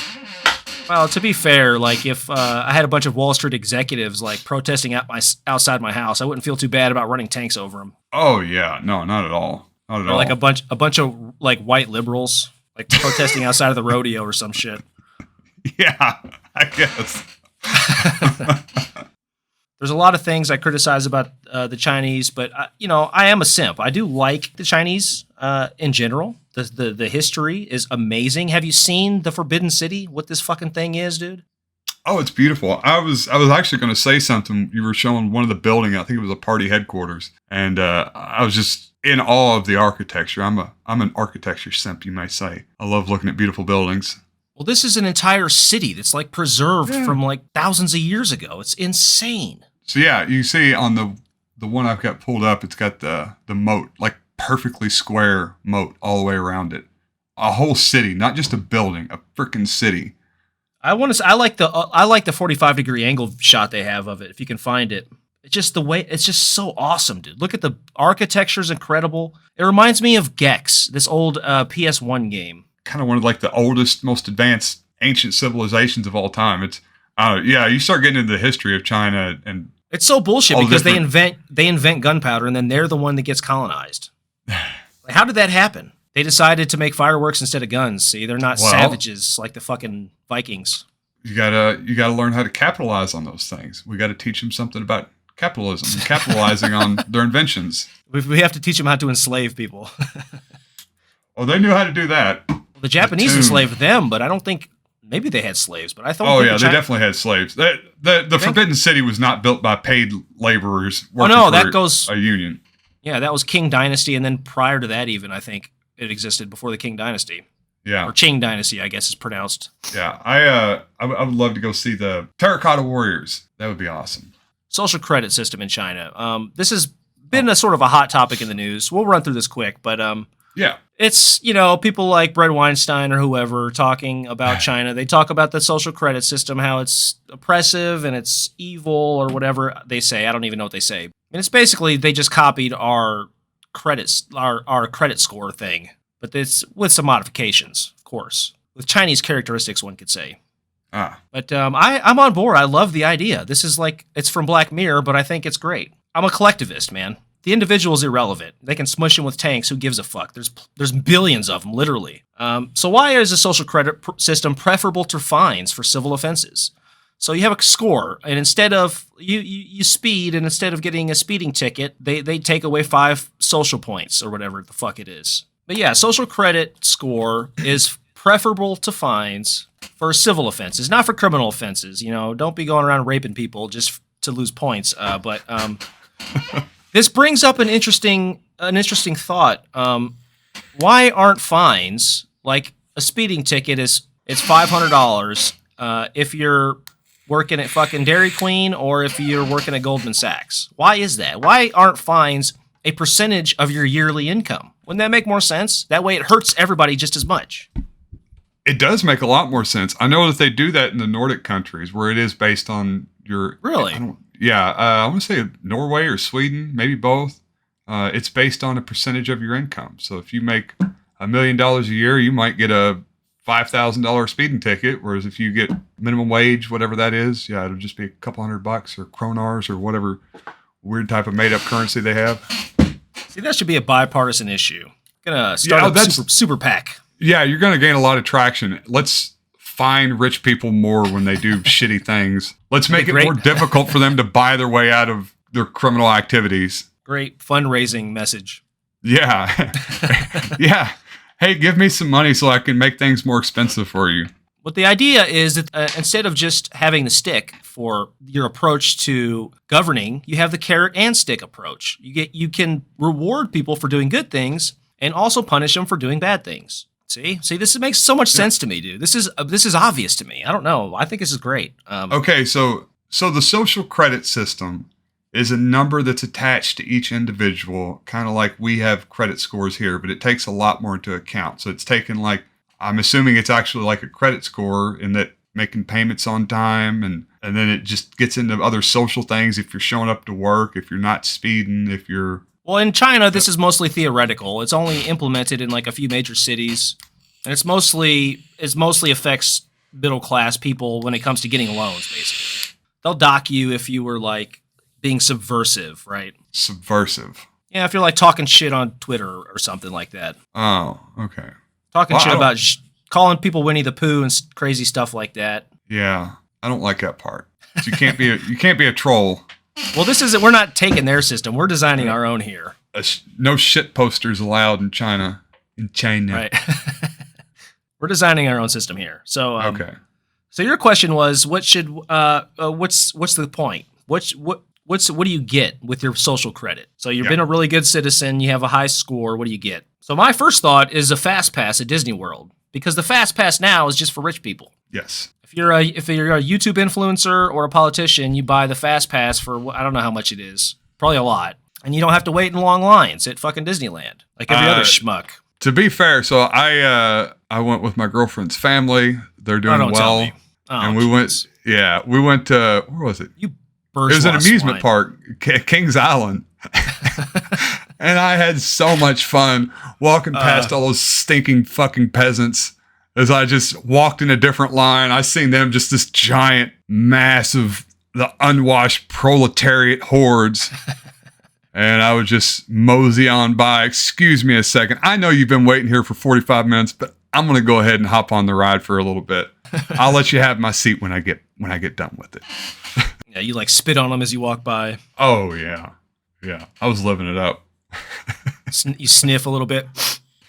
Well, to be fair, if I had a bunch of Wall Street executives protesting outside my house, I wouldn't feel too bad about running tanks over them. Oh yeah, no, not at all. Not at all. A bunch of white liberals protesting outside of the rodeo or some shit. Yeah, I guess. There's a lot of things I criticize about the Chinese, but I am a simp. I do like the Chinese in general. The history is amazing. Have you seen the Forbidden City? What this fucking thing is, dude? Oh, it's beautiful. I was actually going to say something. You were showing one of the building. I think it was a party headquarters, and I was just in awe of the architecture. I'm an architecture simp, you might say. I love looking at beautiful buildings. Well, this is an entire city that's like preserved from like thousands of years ago. It's insane. So yeah, you see on the one I've got pulled up, it's got the moat, like perfectly square moat all the way around it. A whole city, not just a building, a freaking city. I like the 45-degree angle shot they have of it. If you can find it, it's just so awesome, dude. Look at the architecture's incredible. It reminds me of Gex, this old PS1 game. Kind of one of like the oldest, most advanced ancient civilizations of all time. It's you start getting into the history of China, and it's so bullshit because they invent gunpowder and then they're the one that gets colonized. How did that happen? They decided to make fireworks instead of guns. See, they're not savages like the fucking Vikings. You gotta learn how to capitalize on those things. We got to teach them something about capitalism and capitalizing on their inventions. We have to teach them how to enslave people. Well, they knew how to do that. Well, the Japanese enslaved them, but I don't think maybe they had slaves. But I thought. Oh yeah, they definitely had slaves. The Forbidden City was not built by paid laborers working for a union. Yeah, that was Qing Dynasty, and then prior to that, even I think it existed before the Qing Dynasty. Yeah, or Qing Dynasty, I guess is pronounced. Yeah, I would love to go see the Terracotta Warriors. That would be awesome. Social credit system in China. This has been a sort of a hot topic in the news. We'll run through this quick, but yeah. It's, people like Brett Weinstein or whoever talking about China. They talk about the social credit system, how it's oppressive and it's evil or whatever they say. I don't even know what they say. And it's basically they just copied our credits, our credit score thing, but it's with some modifications, of course, with Chinese characteristics, one could say. But I'm on board. I love the idea. This is like, it's from Black Mirror, but I think it's great. I'm a collectivist, man. The individual is irrelevant. They can smush him with tanks. Who gives a fuck? There's billions of them, literally. So why is a social credit system preferable to fines for civil offenses? So you have a score, and instead of you speed, and instead of getting a speeding ticket, they take away 5 social points or whatever the fuck it is. But yeah, social credit score is preferable to fines for civil offenses, not for criminal offenses. Don't be going around raping people just to lose points. But this brings up an interesting thought. Why aren't fines, like a speeding ticket it's $500 if you're working at fucking Dairy Queen or if you're working at Goldman Sachs? Why is that? Why aren't fines a percentage of your yearly income? Wouldn't that make more sense? That way it hurts everybody just as much. It does make a lot more sense. I know that they do that in the Nordic countries where it is based on your... Really? I want to say Norway or Sweden, maybe both. It's based on a percentage of your income. So if you make $1 million a year, you might get a $5,000 speeding ticket. Whereas if you get minimum wage, whatever that is, it'll just be a couple $100 or kronars or whatever weird type of made up currency they have. See, that should be a bipartisan issue. Gonna start a super PAC. Yeah, you're gonna gain a lot of traction. Let's fine rich people more when they do shitty things. Let's make it more difficult for them to buy their way out of their criminal activities. Great fundraising message. Yeah. Yeah. Hey, give me some money so I can make things more expensive for you. But the idea is that instead of just having the stick for your approach to governing, you have the carrot and stick approach. You can reward people for doing good things and also punish them for doing bad things. See, this makes so much sense to me, dude. This is obvious to me. I don't know. I think this is great. Okay, so the social credit system is a number that's attached to each individual, kind of like we have credit scores here, but it takes a lot more into account. So it's taken I'm assuming it's actually like a credit score in that making payments on time, and then it just gets into other social things. If you're showing up to work, if you're not speeding, if you're... Well, in China, this is mostly theoretical. It's only implemented in a few major cities, and it mostly affects middle class people when it comes to getting loans. Basically, they'll dock you if you were being subversive, right? Subversive. Yeah, if you're talking shit on Twitter or something like that. Oh, okay. Talking shit about calling people Winnie the Pooh and crazy stuff like that. Yeah, I don't like that part. So you can't be a troll. Well, this isn't. We're not taking their system. We're designing our own here. No shit posters allowed in China. Right. We're designing our own system here. So okay. So your question was, what's the point? What do you get with your social credit? So you've been a really good citizen. You have a high score. What do you get? So my first thought is a fast pass at Disney World, because the fast pass now is just for rich people. Yes. If you're a YouTube influencer or a politician, you buy the fast pass for, I don't know how much it is, probably a lot, and you don't have to wait in long lines at fucking Disneyland like every other schmuck. To be fair, so I went with my girlfriend's family. They're doing well, and we went. Yeah, we went to, where was it? You It was an amusement swine. park, Kings Island. And I had so much fun walking past all those stinking fucking peasants. As I just walked in a different line, I seen them just this giant mass of the unwashed proletariat hordes. And I would just mosey on by. Excuse me a second. I know you've been waiting here for 45 minutes, but I'm going to go ahead and hop on the ride for a little bit. I'll let you have my seat when I get done with it. Yeah, you like spit on them as you walk by. Oh, yeah. Yeah. I was living it up. You sniff a little bit.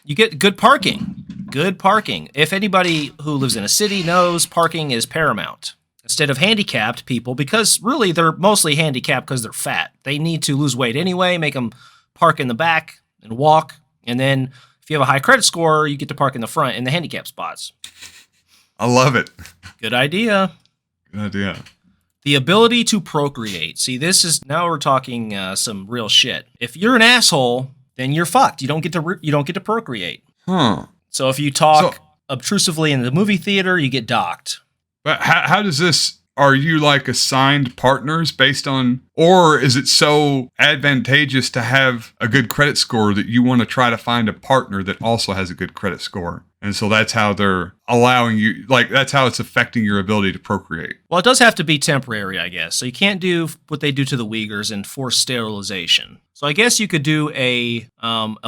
You get good parking. Good parking. If anybody who lives in a city knows, parking is paramount. Instead of handicapped people, because really they're mostly handicapped because they're fat. They need to lose weight anyway, make them park in the back and walk. And then if you have a high credit score, you get to park in the front in the handicap spots. I love it. Good idea. Good idea. The ability to procreate. See, now we're talking some real shit. If you're an asshole, then you're fucked. You don't get to procreate. Huh. So if you talk obtrusively in the movie theater, you get docked. But how does this, are you like assigned partners based on, or is it so advantageous to have a good credit score that you want to try to find a partner that also has a good credit score? And so that's how they're allowing you, like, that's how it's affecting your ability to procreate. Well, it does have to be temporary, I guess. So you can't do what they do to the Uyghurs and force sterilization. So I guess you could do a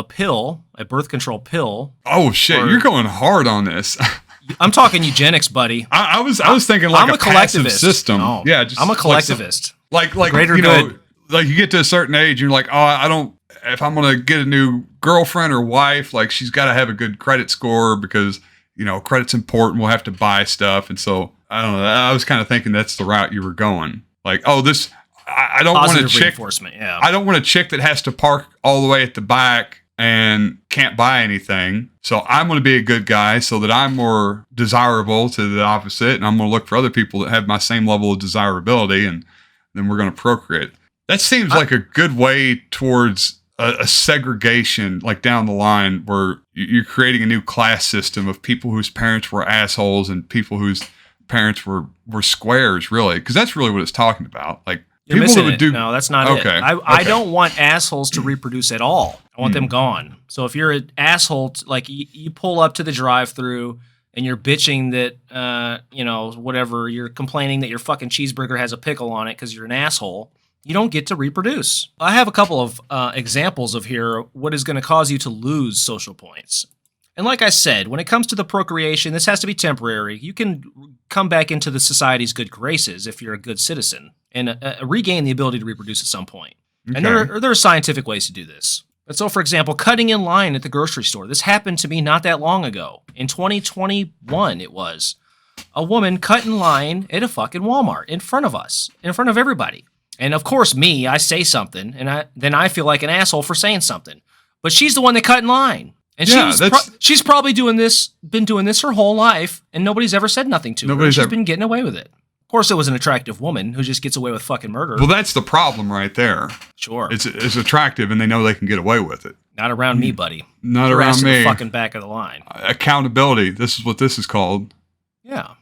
pill, a birth control pill. Oh shit, you're going hard on this. I'm talking eugenics, buddy. I was thinking like I'm a passive collectivist system. No, Yeah, just I'm a collectivist. Like greater you know, good. like you get to a certain age, and you're like, oh, I don't. If I'm gonna get a new girlfriend or wife, like she's got to have a good credit score because credit's important. We'll have to buy stuff, and so I don't know. I was kind of thinking that's the route you were going. Like, oh, this. I don't want a chick. Reinforcement, yeah. I don't want a chick that has to park all the way at the back and can't buy anything. So I'm going to be a good guy so that I'm more desirable to the opposite. And I'm going to look for other people that have my same level of desirability. And then we're going to procreate. That seems like a good way towards a segregation, like down the line, where you're creating a new class system of people whose parents were assholes and people whose parents were squares, really. Because that's really what it's talking about. Like, You're people missing that would it. No, that's not it. I don't want assholes to reproduce at all. I want them gone. So if you're an asshole, like you pull up to the drive-thru and you're bitching that, whatever, you're complaining that your fucking cheeseburger has a pickle on it because you're an asshole, you don't get to reproduce. I have a couple of examples of here what is going to cause you to lose social points. And like I said, when it comes to the procreation, this has to be temporary. You can come back into the society's good graces if you're a good citizen and regain the ability to reproduce at some point. Okay. And there are scientific ways to do this. But so, for example, cutting in line at the grocery store. This happened to me not that long ago. In 2021, it was. A woman cut in line at a fucking Walmart in front of us, in front of everybody. And of course, I say something, and then I feel like an asshole for saying something. But she's the one that cut in line. And she's probably been doing this her whole life, and nobody's ever said nothing to her. She's been getting away with it. Of course, it was an attractive woman who just gets away with fucking murder. Well, that's the problem right there. Sure. It's attractive, and they know they can get away with it. Not around me, buddy. Not around me. The fucking back of the line. Accountability. This is what this is called. Yeah,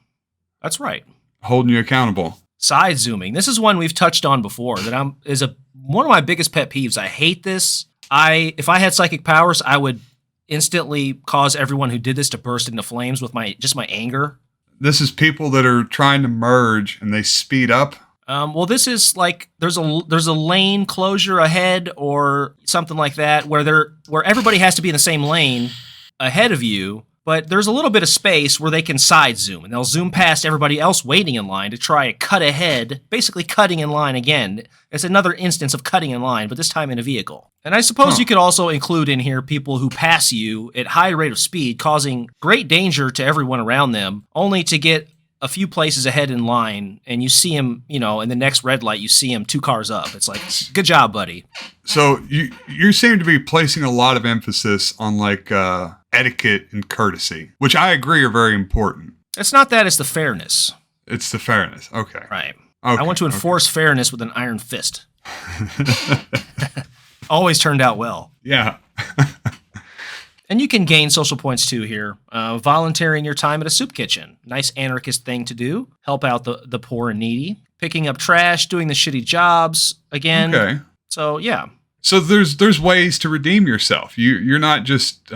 that's right. Holding you accountable. Side zooming. This is one we've touched on before. Is one of my biggest pet peeves. I hate this. If I had psychic powers, I would instantly cause everyone who did this to burst into flames with my anger. This is people that are trying to merge and they speed up. Well, this is like there's a lane closure ahead or something like that where everybody has to be in the same lane ahead of you, but there's a little bit of space where they can side zoom, and they'll zoom past everybody else waiting in line to try and cut ahead, basically cutting in line again. It's another instance of cutting in line, but this time in a vehicle. And I suppose you could also include in here people who pass you at high rate of speed, causing great danger to everyone around them, only to get a few places ahead in line, and you see him, in the next red light, you see him 2 cars up. It's like, good job, buddy. So you seem to be placing a lot of emphasis on like etiquette and courtesy, which I agree are very important. It's not that, it's the fairness. It's the fairness. Okay. Right. Okay, I want to enforce fairness with an iron fist. Always turned out well. Yeah. And you can gain social points too here. Volunteering your time at a soup kitchen. Nice anarchist thing to do. Help out the poor and needy. Picking up trash, doing the shitty jobs again. Okay. So, yeah. So there's ways to redeem yourself. You're not just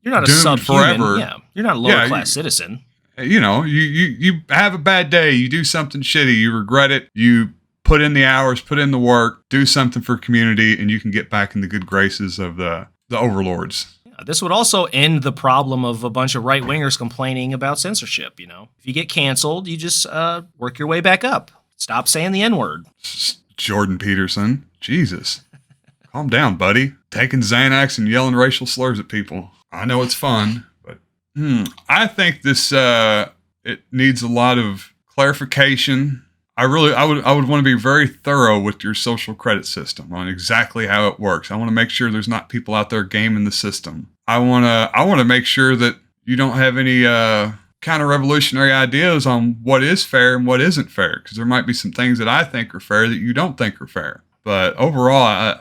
you're not a doomed subhuman. forever. Yeah. You're not a lower class citizen. You have a bad day, you do something shitty, you regret it, you put in the hours, put in the work, do something for community, and you can get back in the good graces of the overlords. This would also end the problem of a bunch of right-wingers complaining about censorship, If you get canceled, you just work your way back up. Stop saying the N-word. Jordan Peterson. Jesus. Calm down, buddy. Taking Xanax and yelling racial slurs at people. I know it's fun, but I think this it needs a lot of clarification. I would want to be very thorough with your social credit system on exactly how it works. I want to make sure there's not people out there gaming the system. I want to make sure that you don't have any counter-revolutionary ideas on what is fair and what isn't fair, because there might be some things that I think are fair that you don't think are fair. But overall,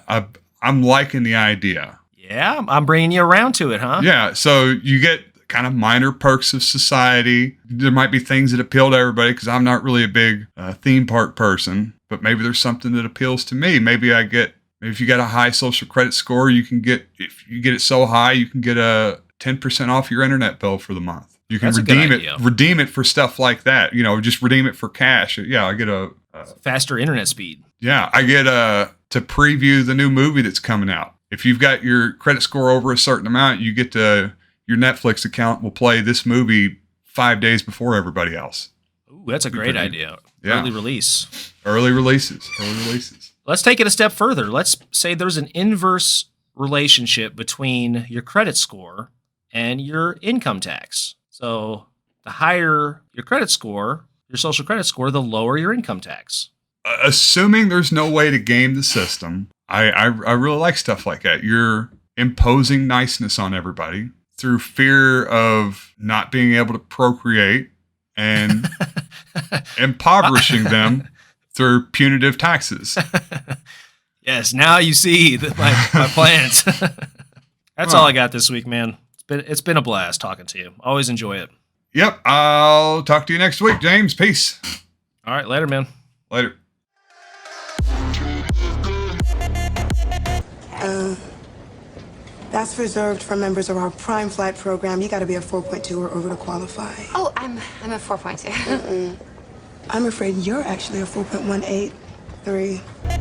I'm liking the idea. Yeah, I'm bringing you around to it, huh? Yeah, so you get kind of minor perks of society. There might be things that appeal to everybody, because I'm not really a big theme park person, but maybe there's something that appeals to me. Maybe if you got a high social credit score, if you get it so high, you can get a 10% off your internet bill for the month. You can redeem it for stuff like that. Just redeem it for cash. Yeah, I get a faster internet speed. Yeah, I get to preview the new movie that's coming out. If you've got your credit score over a certain amount, you get your Netflix account will play this movie 5 days before everybody else. Ooh, that's a great idea. Yeah. Early release. Early releases. Let's take it a step further. Let's say there's an inverse relationship between your credit score and your income tax. So the higher your credit score, your social credit score, the lower your income tax. Assuming there's no way to game the system, I really like stuff like that. You're imposing niceness on everybody through fear of not being able to procreate and impoverishing them through punitive taxes. Yes, now you see my plans. That's all I got this week, man. It's been a blast talking to you. Always enjoy it. Yep, I'll talk to you next week, James. Peace. All right, later, man. Later. That's reserved for members of our Prime Flight program. You got to be a 4.2 or over to qualify. Oh, I'm a 4.2. I'm afraid you're actually a 4.183.